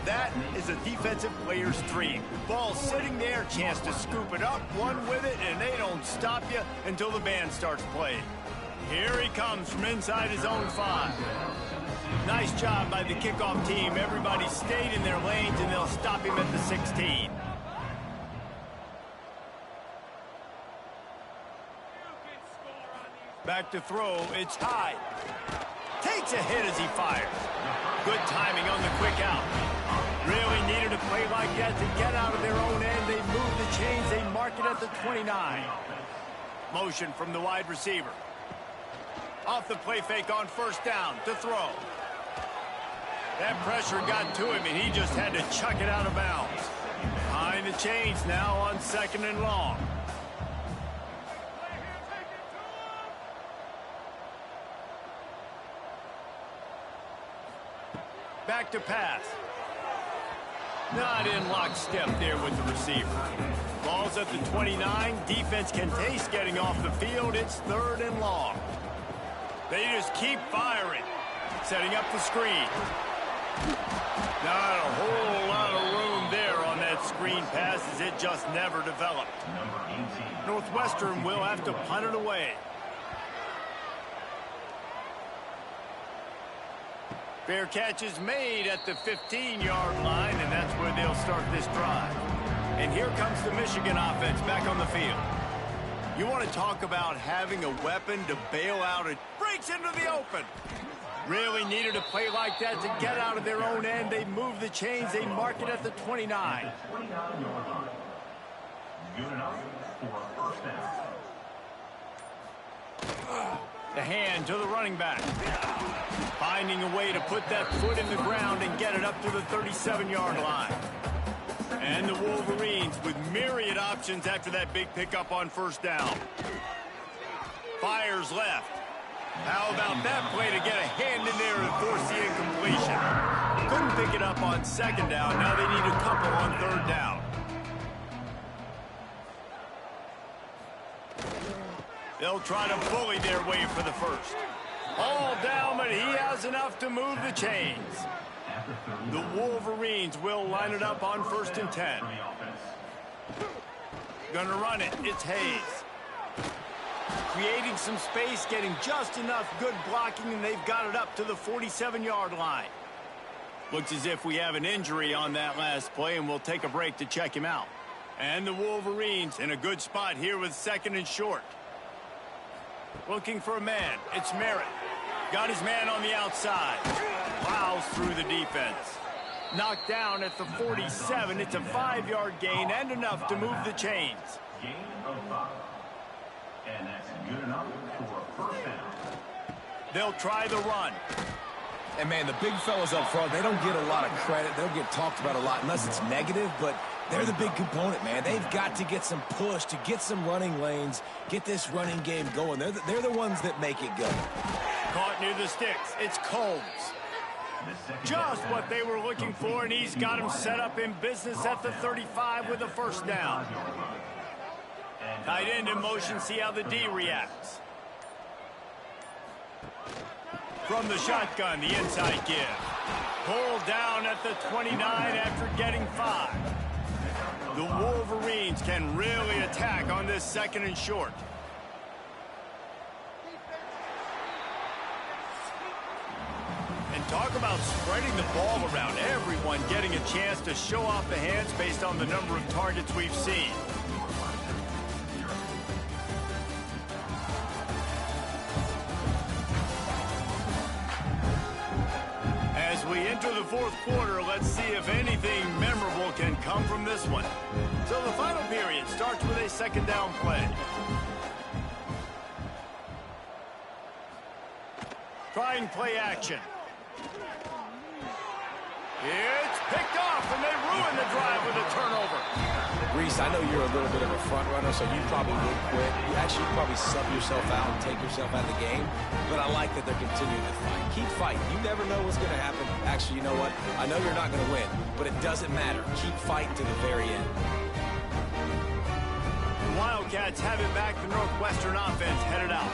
That is a defensive player's dream. Ball sitting there, chance to scoop it up, run with it, and they don't stop you until the band starts playing. Here he comes from inside his own 5. Nice job by the kickoff team. Everybody stayed in their lanes, and they'll stop him at the 16. Back to throw, it's high. Takes a hit as he fires. Good timing on the quick out. Really needed a play like that to get out of their own end. They move the chains, they mark it at the 29. Motion from the wide receiver. Off the play fake on first down to throw. That pressure got to him, and he just had to chuck it out of bounds. Behind the chains now on 2nd and long. Back to pass. Not in lockstep there with the receiver. Ball's at the 29. Defense can taste getting off the field. It's 3rd and long. They just keep firing. Setting up the screen. Not a whole lot of room there on that screen pass as it just never developed. Northwestern will have to punt it away. Fair catch is made at the 15-yard line, and that's where they'll start this drive. And here comes the Michigan offense back on the field. You want to talk about having a weapon to bail out. It breaks into the open. Really needed a play like that to get out of their own end. They move the chains. They mark it at the 29. The hand to the running back. Finding a way to put that foot in the ground and get it up to the 37-yard line. And the Wolverines with myriad options after that big pickup on first down. Fires left. How about that play to get a hand in there and force the incompletion? Couldn't pick it up on second down. Now they need a couple on third down. They'll try to bully their way for the first. All down, but he has enough to move the chains. The Wolverines will line it up on 1st and 10. Gonna run it. It's Hayes. Creating some space, getting just enough good blocking, and they've got it up to the 47-yard line. Looks as if we have an injury on that last play, and we'll take a break to check him out. And the Wolverines in a good spot here with 2nd and short. Looking for a man. It's Merritt. Got his man on the outside. Plows through the defense. Knocked down at the 47. It's a 5-yard gain and enough to move the chains. Gain of 5. And that's good enough for a first down. They'll try the run. And, man, the big fellas up front, they don't get a lot of credit. They'll get talked about a lot unless it's negative, but they're the big component, man. They've got to get some push, to get some running lanes, get this running game going. They're the ones that make it go. Caught near the sticks. It's Combs. Just what they were looking for, and he's got him set up in business at the 35 with a first down. Tight end in motion, see how the D reacts. From the shotgun, the inside give. Pulled down at the 29 after getting 5. The Wolverines can really attack on this 2nd and short. And talk about spreading the ball around. Everyone getting a chance to show off the hands based on the number of targets we've seen. As we enter the 4th quarter, let's see if anything memorable can come from this one. So the final period starts with a 2nd down play. Trying play action. It's picked off, and they ruin the drive with a turnover. Reese, I know you're a little bit of a front runner, so you probably would quit. You actually probably sub yourself out and take yourself out of the game. But I like that they're continuing to fight. Keep fighting. You never know what's going to happen. Actually, you know what? I know you're not going to win, but it doesn't matter. Keep fighting to the very end. The Wildcats have it back. The Northwestern offense headed out.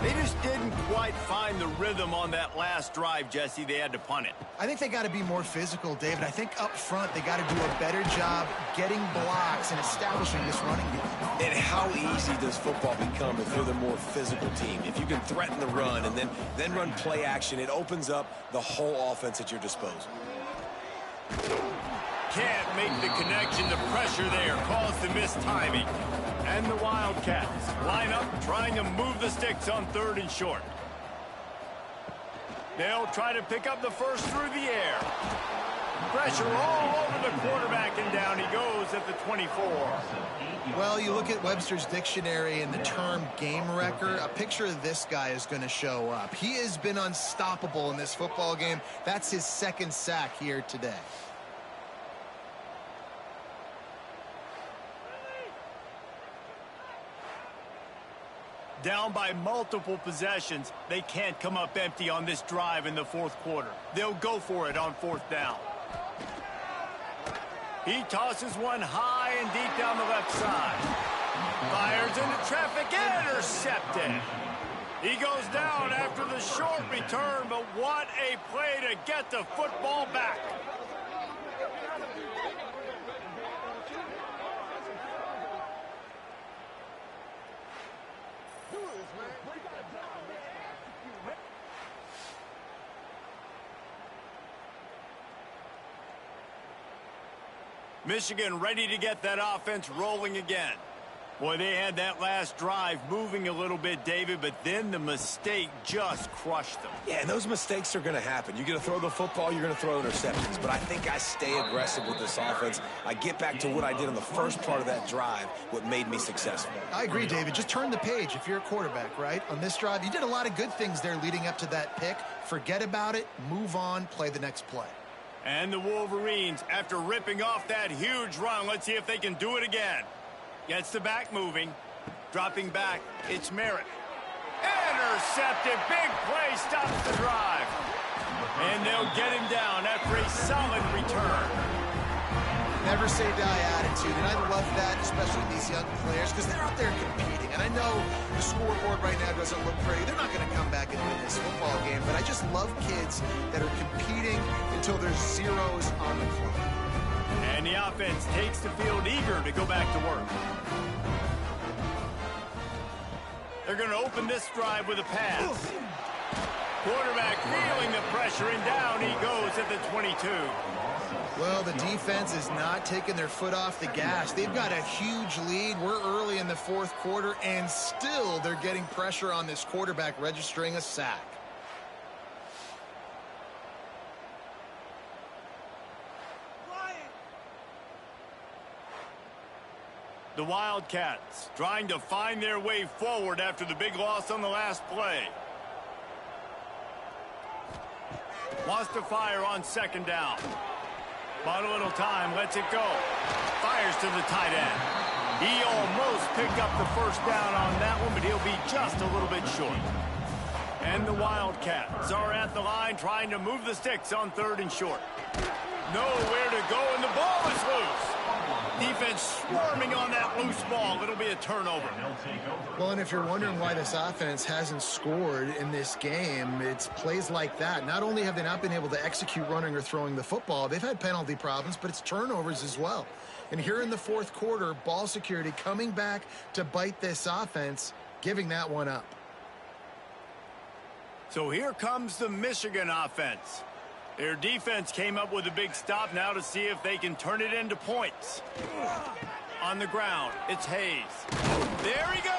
They just didn't quite find the rhythm on that last drive, Jesse. They had to punt it. I think they got to be more physical, David. I think up front they got to do a better job getting blocks and establishing this running game. And how easy does football become if you're the more physical team? If you can threaten the run and then run play action, it opens up the whole offense at your disposal. Can't make the connection. The pressure there caused the missed timing. And the Wildcats line up trying to move the sticks on 3rd and short. They'll try to pick up the first through the air. Pressure all over the quarterback, and down he goes at the 24. Well, you look at Webster's dictionary and the term game wrecker, a picture of this guy is going to show up. He has been unstoppable in this football game. That's his 2nd sack here today. Down by multiple possessions, they can't come up empty on this drive in the 4th quarter. They'll go for it on 4th down. He tosses one high and deep down the left side. Fires into traffic, intercepted. He goes down after the short return, but what a play to get the football back. Michigan ready to get that offense rolling again. Boy, they had that last drive moving a little bit, David, but then the mistake just crushed them. Yeah, and those mistakes are going to happen. You're going to throw the football, you're going to throw interceptions. But I think I stay aggressive with this offense. I get back to what I did in the first part of that drive, what made me successful. I agree, David. Just turn the page if you're a quarterback, right? On this drive, you did a lot of good things there leading up to that pick. Forget about it, move on, play the next play. And the Wolverines, after ripping off that huge run, let's see if they can do it again. Gets the back moving. Dropping back, it's Merritt. Intercepted. Big play stops the drive. And they'll get him down after a solid return. Never say die attitude, and I love that, especially these young players, because they're out there competing. And I know the scoreboard right now doesn't look pretty. They're not going to come back and win this football game, but I just love kids that are competing until there's zeros on the clock. And the offense takes the field eager to go back to work. They're going to open this drive with a pass. Quarterback feeling the pressure, and down he goes at the 22. Well, the defense is not taking their foot off the gas. They've got a huge lead. We're early in the fourth quarter, and still they're getting pressure on this quarterback, registering a sack. The Wildcats trying to find their way forward after the big loss on the last play. Wants to fire on second down. But a little time, lets it go. Fires to the tight end. He almost picked up the first down on that one, but he'll be just a little bit short. And the Wildcats are at the line trying to move the sticks on third and short. Nowhere to go, and the ball is loose. Defense swarming on that loose ball. It'll be a turnover. Well, and if you're wondering why this offense hasn't scored in this game, it's plays like that. Not only have they not been able to execute running or throwing the football, they've had penalty problems, but it's turnovers as well. And here in the fourth quarter, ball security coming back to bite this offense, giving that one up. So here comes the Michigan offense. Their defense came up with a big stop now to see if they can turn it into points. On the ground, it's Hayes. There he goes.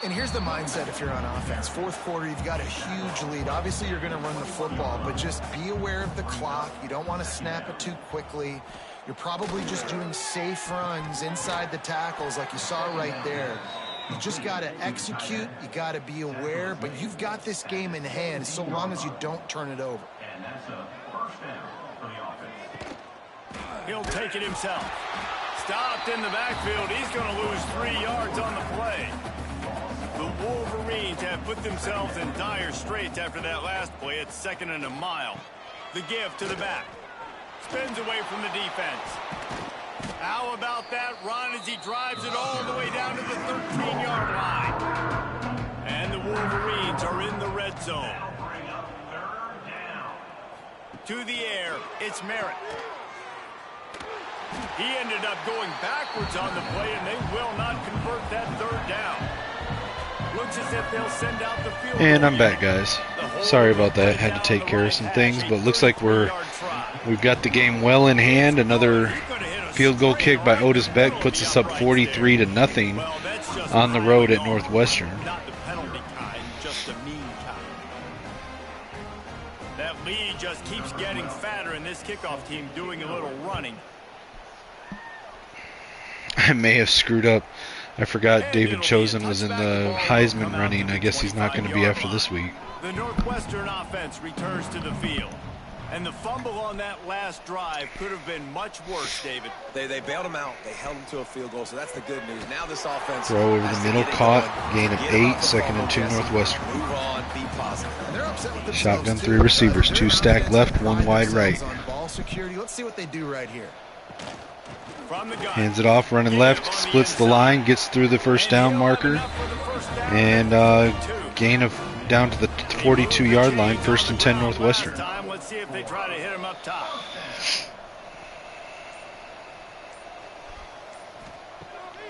And here's the mindset if you're on offense. Fourth quarter, you've got a huge lead. Obviously, you're going to run the football, but just be aware of the clock. You don't want to snap it too quickly. You're probably just doing safe runs inside the tackles like you saw right there. You just got to execute. You got to be aware, but you've got this game in hand so long as you don't turn it over. And that's a first down for the offense. He'll take it himself. Stopped in the backfield. He's going to lose 3 yards on the play. The Wolverines have put themselves in dire straits after that last play. It's 2nd and a mile. The give to the back. Spins away from the defense. How about that run as he drives it all the way down to the 13-yard line? And the Wolverines are in the red zone. To the air, it's Merritt. He ended up going backwards on the play, and they will not convert that third down. Looks as if they'll send out the field. And I'm back, guys. Sorry about that. Had to take care of some things, but looks like we've got the game well in hand. Another field goal kick by Otis Beck puts us up 43-0 on the road at Northwestern. Not the penalty kind, just the mean kind. That lead just keeps getting fatter, and this kickoff team doing a little running. I may have screwed up. I forgot David Chosen was in the Heisman running. I guess he's not going to be after this week. The Northwestern offense returns to the field. And the fumble on that last drive could have been much worse, David. They bailed him out. They held him to a field goal, so that's the good news. Now this offense Throw over the middle, caught, gain of 8, 2nd and 2 Northwestern. Move on, be positive. Shotgun 3 receivers, 2 stacked left, 1 wide right. Ball security. Let's see what they do right here. From the gun. Hands it off, running left, splits the line, gets through the first down marker, and gain of down to the 42-yard line, 1st and 10 Northwestern. Let's see if they try to hit him up top.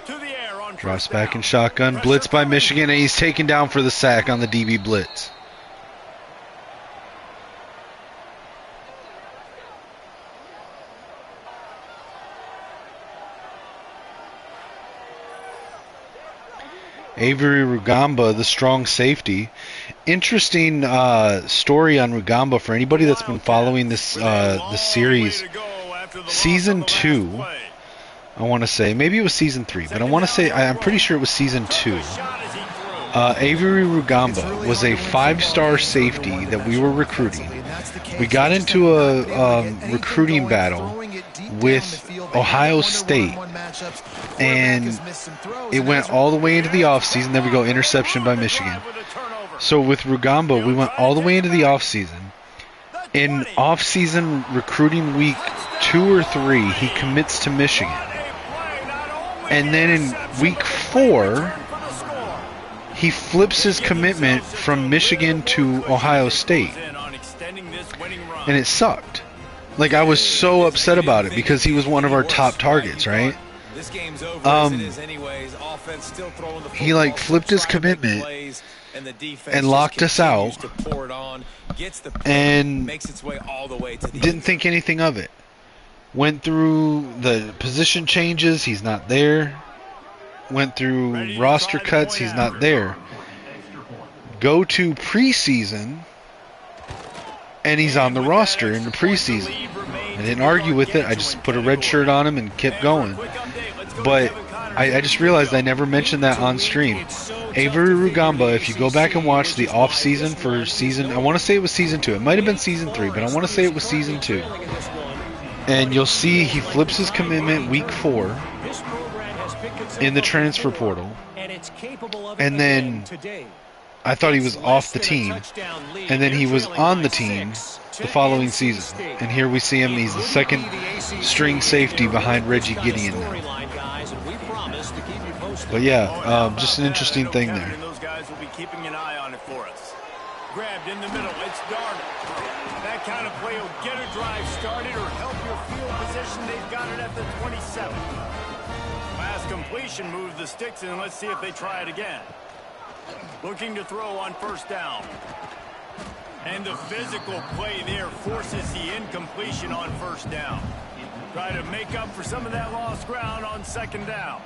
To the air on Drops back in shotgun, blitz by Michigan, and he's taken down for the sack on the DB blitz. Avery Rugamba, the strong safety. Interesting story on Rugamba for anybody that's been following this series. Season 2, I want to say. Maybe it was Season 3, but I want to say, I'm pretty sure it was Season 2. Avery Rugamba was a 5-star safety that we were recruiting. We got into a recruiting battle with Ohio State, and it went all the way into the offseason. There we go, interception by Michigan. So with Rugamba, we went all the way into the offseason. In offseason recruiting week 2 or 3, he commits to Michigan. And then in week 4, he flips his commitment from Michigan to Ohio State. And it sucked. Like, I was so upset about it because he was one of our top targets, right? He like flipped his commitment and locked us out and didn't think anything of it. Went through the position changes, he's not there. Went through roster cuts, he's not there. Go to preseason, and he's on the roster in the preseason. I didn't argue with it. I just put a red shirt on him and kept going. But I just realized I never mentioned that on stream. Avery Rugamba, if you go back and watch the off-season for season, I want to say it was Season 2. It might have been Season 3, but I want to say it was Season 2. And you'll see he flips his commitment week 4 in the transfer portal. And then I thought he was off the team. And then he was on the team the following season. And here we see him. He's the second string safety behind Reggie Gideon now. But yeah, just an interesting thing there. Those guys will be keeping an eye on it for us. Grabbed in the middle. It's Darnold. That kind of play will get a drive started or help your field position. They've got it at the 27. Pass completion moves the sticks, and let's see if they try it again. Looking to throw on first down. And the physical play there forces the incompletion on first down. Try to make up for some of that lost ground on second down.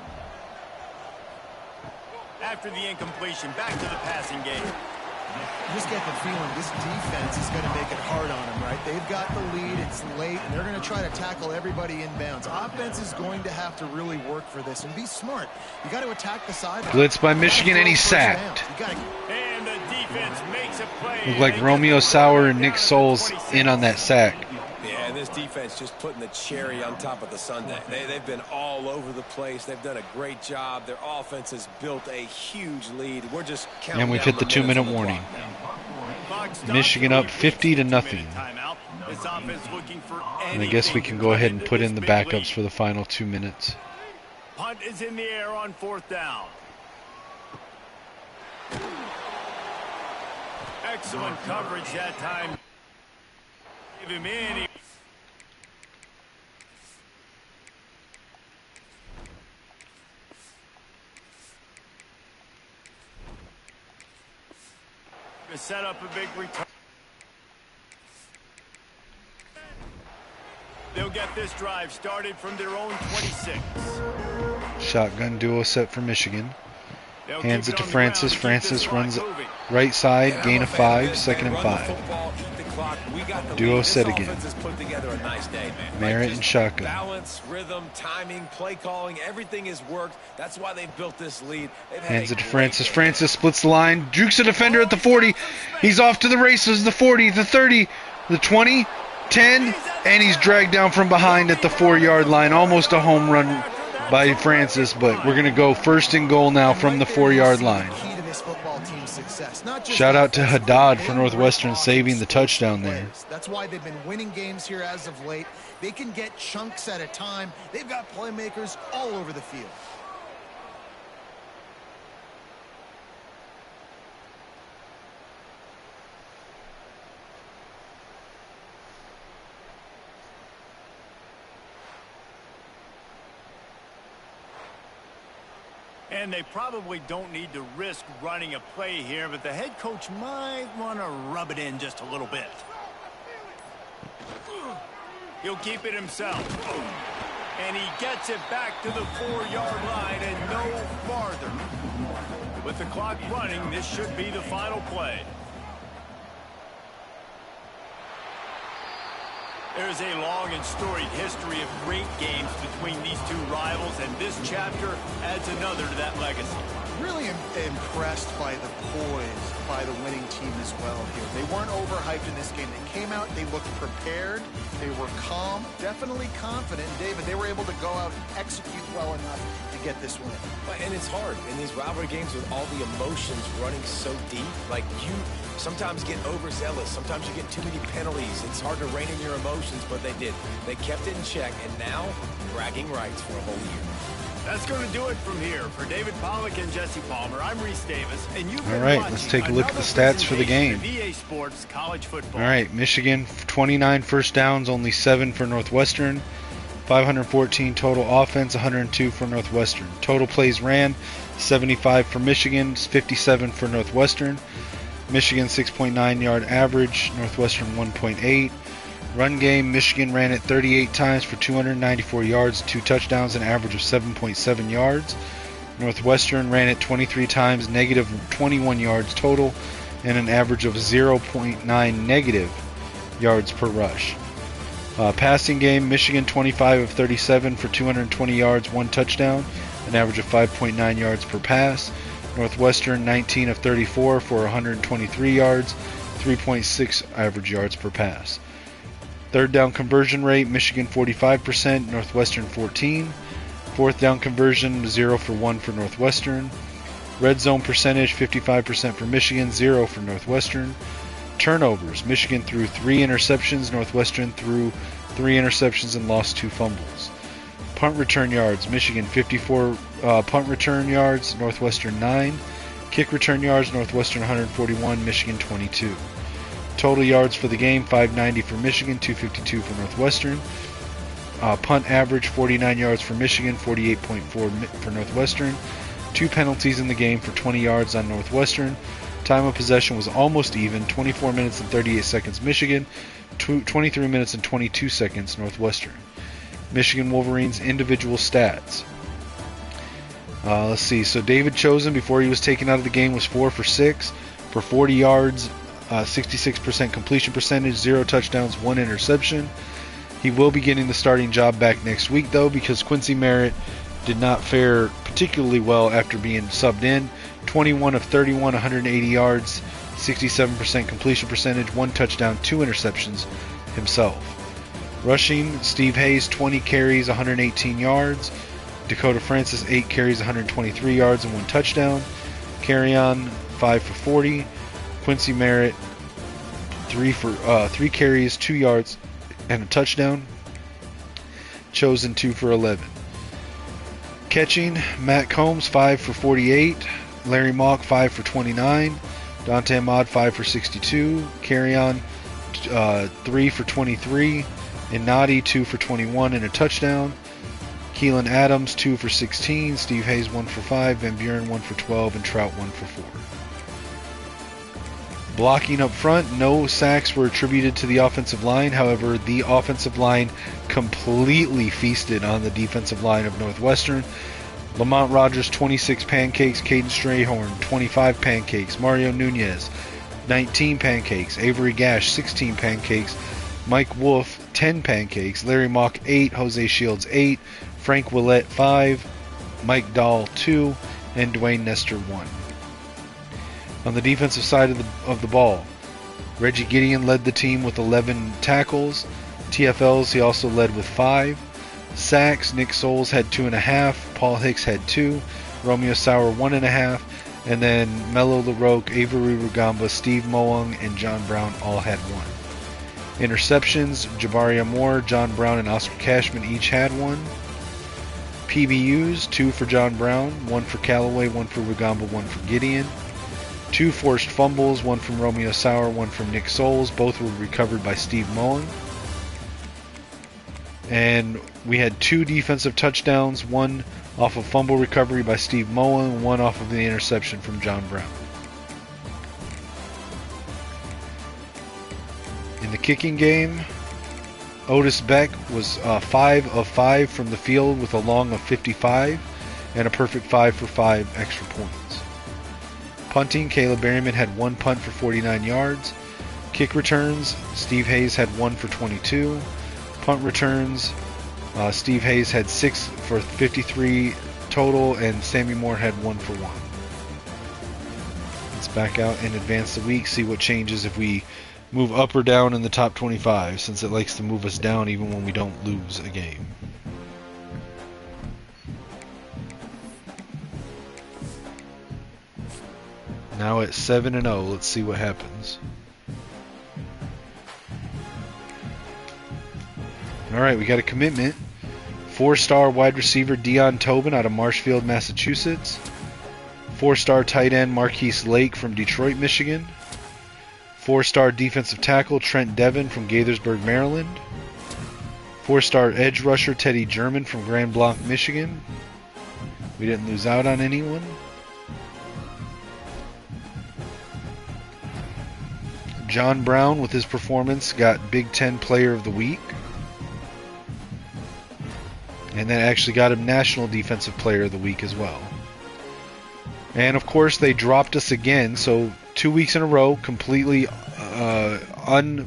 After the incompletion, back to the passing game. You just get the feeling this defense is going to make it hard on them, right? They've got the lead, it's late, and they're going to try to tackle everybody inbounds. Offense is going to have to really work for this and be smart. You got to attack the sideline. Blitz by Michigan, and he's sacked. And the defense makes a play. Looked like Romeo Sauer and Nick Souls in on that sack. Yeah, and this defense just putting the cherry on top of the sundae. They've been all over the place. They've done a great job. Their offense has built a huge lead. We're just counting. And we've hit the 2-minute warning. Michigan up 50-0. And I guess we can go ahead and put in the backups for the final 2 minutes. Punt is in the air on fourth down. Excellent coverage that time. Give him in. To set up a big return. They'll get this drive started from their own 26. Shotgun duo set for Michigan. Hands it to Francis. Francis runs right side, gain of 5, 2nd and 5. Duo set again. Merritt and shotgun. Balance, rhythm, timing, play calling, everything has worked. That's why they've built this lead. Hands it to Francis. Francis splits the line. Jukes a defender at the 40. He's off to the races. The 40, the 30, the 20, 10, and he's dragged down from behind at the 4-yard line. Almost a home run by Francis, but we're going to go 1st and goal now from the 4-yard line. Shout out to Haddad for Northwestern saving the touchdown there. That's why they've been winning games here as of late. They can get chunks at a time. They've got playmakers all over the field. And they probably don't need to risk running a play here, but the head coach might want to rub it in just a little bit. He'll keep it himself. And he gets it back to the 4-yard line and no farther. With the clock running, this should be the final play. There's a long and storied history of great games between these two rivals, and this chapter adds another to that legacy. Really impressed by the poise by the winning team as well here. They weren't overhyped in this game. They came out, they looked prepared, they were calm, definitely confident. David, they were able to go out and execute well enough to get this win. And it's hard in these rivalry games with all the emotions running so deep. Like, you sometimes get overzealous. Sometimes you get too many penalties. It's hard to rein in your emotions, but they did. They kept it in check, and now bragging rights for a whole year. That's going to do it from here. For David Pollack and Jesse Palmer, I'm Reese Davis, and you've been All right, watching let's take a look at the stats for the game. EA Sports College Football. All right, Michigan, 29 first downs, only 7 for Northwestern. 514 total offense, 102 for Northwestern. Total plays ran, 75 for Michigan, 57 for Northwestern. Michigan 6.9 yard average, Northwestern 1.8. Run game, Michigan ran it 38 times for 294 yards, 2 touchdowns, an average of 7.7 yards. Northwestern ran it 23 times, negative 21 yards total, and an average of 0.9 negative yards per rush. Passing game, Michigan 25 of 37 for 220 yards, 1 touchdown, an average of 5.9 yards per pass. Northwestern 19 of 34 for 123 yards, 3.6 average yards per pass. Third down conversion rate, Michigan 45%, Northwestern 14. Fourth down conversion, 0 for 1 for Northwestern. Red zone percentage, 55% for Michigan, 0 for Northwestern. Turnovers, Michigan threw 3 interceptions, Northwestern threw 3 interceptions and lost 2 fumbles. Punt return yards, Michigan 54 punt return yards, Northwestern 9. Kick return yards, Northwestern 141, Michigan 22. Total yards for the game, 590 for Michigan, 252 for Northwestern. Punt average, 49 yards for Michigan, 48.4 for Northwestern. 2 penalties in the game for 20 yards on Northwestern. Time of possession was almost even, 24 minutes and 38 seconds Michigan, 23 minutes and 22 seconds Northwestern. Michigan Wolverines individual stats. Let's see, so David Chosen, before he was taken out of the game, was 4 for 6 for 40 yards, 66% completion percentage, 0 touchdowns, 1 interception. He will be getting the starting job back next week, though, because Quincy Merritt did not fare particularly well after being subbed in. 21 of 31, 180 yards, 67% completion percentage, 1 touchdown, 2 interceptions himself. Rushing, Steve Hayes, 20 carries, 118 yards. Dakota Francis, 8 carries, 123 yards, and 1 touchdown. Carry-on, 5 for 40. Quincy Merritt, 3 carries, 2 yards, and a touchdown. Chosen, 2 for 11. Catching, Matt Combs, 5 for 48. Larry Mock, 5 for 29. Dante Ahmad, 5 for 62. Carry-on, 3 for 23. And Nadi, 2 for 21 and a touchdown. Keelan Adams, 2 for 16. Steve Hayes, 1 for 5. Van Buren, 1 for 12. And Trout, 1 for 4. Blocking up front, no sacks were attributed to the offensive line. However, the offensive line completely feasted on the defensive line of Northwestern. Lamont Rogers, 26 pancakes. Caden Strayhorn, 25 pancakes. Mario Nunez, 19 pancakes. Avery Gash, 16 pancakes. Mike Wolf, 10 pancakes. Larry Mock, 8. Jose Shields, 8. Frank Willett, 5. Mike Dahl, 2. And Dwayne Nestor, 1. On the defensive side of the ball, Reggie Gideon led the team with 11 tackles. TFLs, he also led with 5. Sacks, Nick Soles had 2.5. Paul Hicks had 2. Romeo Sauer, 1.5. And then Mello LaRoque, Avery Rugamba, Steve Moung, and John Brown all had 1. Interceptions, Jabari Moore, John Brown, and Oscar Cashman each had 1. PBUs, 2 for John Brown, 1 for Callaway, 1 for Rugamba, 1 for Gideon. 2 forced fumbles, 1 from Romeo Sauer, 1 from Nick Soles. Both were recovered by Steve Moen. And we had 2 defensive touchdowns, 1 off of fumble recovery by Steve Moen, 1 off of the interception from John Brown. In the kicking game, Otis Beck was 5 of 5 from the field with a long of 55 and a perfect 5 for 5 extra points. Punting, Caleb Berryman had 1 punt for 49 yards. Kick returns, Steve Hayes had 1 for 22. Punt returns, Steve Hayes had 6 for 53 total, and Sammy Moore had 1 for 1. Let's back out and advance the week, see what changes if we move up or down in the top 25, since it likes to move us down even when we don't lose a game. Now at 7-0, let's see what happens. Alright, we got a commitment. 4-star wide receiver Dion Tobin out of Marshfield, Massachusetts. 4-star tight end Marquise Lake from Detroit, Michigan. 4-star defensive tackle Trent Devon from Gaithersburg, Maryland. 4-star edge rusher Teddy German from Grand Blanc, Michigan. We didn't lose out on anyone. John Brown, with his performance, got Big Ten Player of the Week. And that actually got him National Defensive Player of the Week as well. And of course, they dropped us again. So 2 weeks in a row, completely uncalled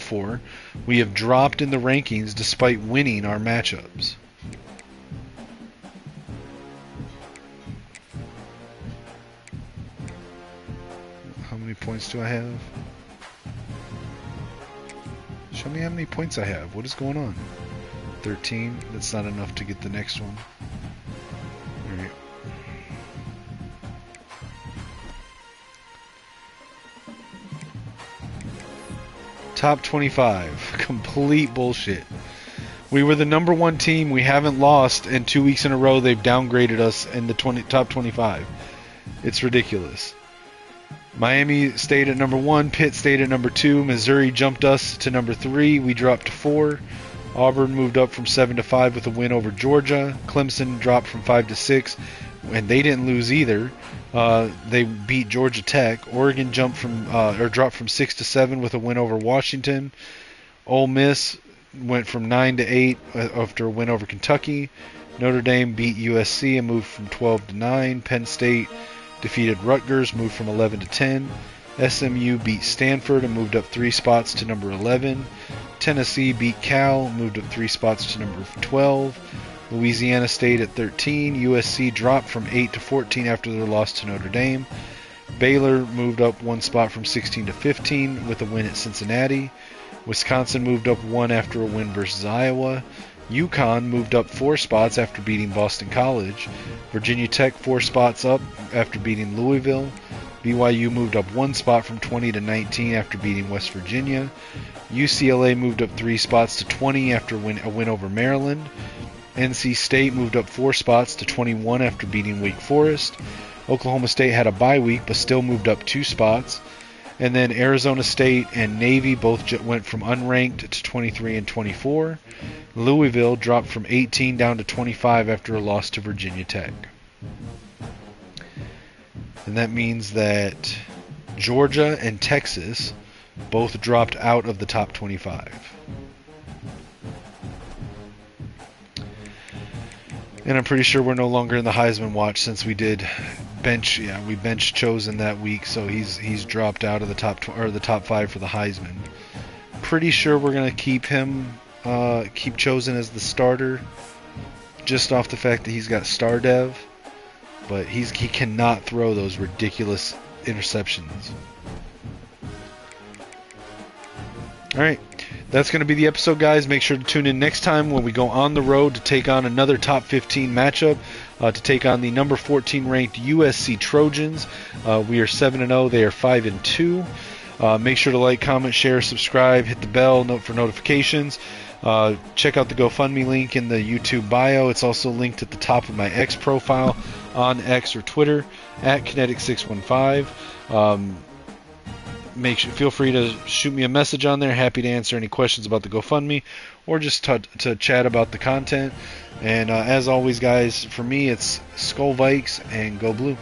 for, we have dropped in the rankings despite winning our matchups. How many points do I have? Show me how many points I have. What is going on? 13. That's not enough to get the next one. Alright. Top 25. Complete bullshit. We were the number 1 team. We haven't lost, and 2 weeks in a row they've downgraded us in the top 25. It's ridiculous. Miami stayed at number 1. Pitt stayed at number 2. Missouri jumped us to number 3. We dropped to 4. Auburn moved up from 7 to 5 with a win over Georgia. Clemson dropped from 5 to 6, and they didn't lose either. They beat Georgia Tech. Oregon dropped from 6 to 7 with a win over Washington. Ole Miss went from 9 to 8 after a win over Kentucky. Notre Dame beat USC and moved from 12 to 9. Penn State defeated Rutgers, moved from 11 to 10. SMU beat Stanford and moved up 3 spots to number 11. Tennessee beat Cal, moved up 3 spots to number 12. Louisiana stayed at 13. USC dropped from 8 to 14 after their loss to Notre Dame. Baylor moved up 1 spot from 16 to 15 with a win at Cincinnati. Wisconsin moved up 1 after a win versus Iowa. UConn moved up 4 spots after beating Boston College. Virginia Tech 4 spots up after beating Louisville. BYU moved up 1 spot from 20 to 19 after beating West Virginia. UCLA moved up 3 spots to 20 after a win over Maryland. NC State moved up 4 spots to 21 after beating Wake Forest. Oklahoma State had a bye week but still moved up 2 spots. And then Arizona State and Navy both went from unranked to 23 and 24. Louisville dropped from 18 down to 25 after a loss to Virginia Tech. And that means that Georgia and Texas both dropped out of the top 25. And I'm pretty sure we're no longer in the Heisman watch since we did bench. Yeah, we bench Chosen that week, so he's dropped out of the top the top 5 for the Heisman. Pretty sure we're gonna keep him, keep Chosen as the starter, just off the fact that he's got star dev, but he cannot throw those ridiculous interceptions. All right. That's going to be the episode, guys. Make sure to tune in next time when we go on the road to take on another top 15 matchup, to take on the number 14 ranked USC Trojans. We are 7-0. They are 5-2. Make sure to like, comment, share, subscribe, hit the bell for notifications. Check out the GoFundMe link in the YouTube bio. It's also linked at the top of my X profile on X or Twitter at Kinetic615. Feel free to shoot me a message on there. Happy to answer any questions about the GoFundMe or just to chat about the content. And as always, guys, for me, it's Skull Vikes and Go Blue.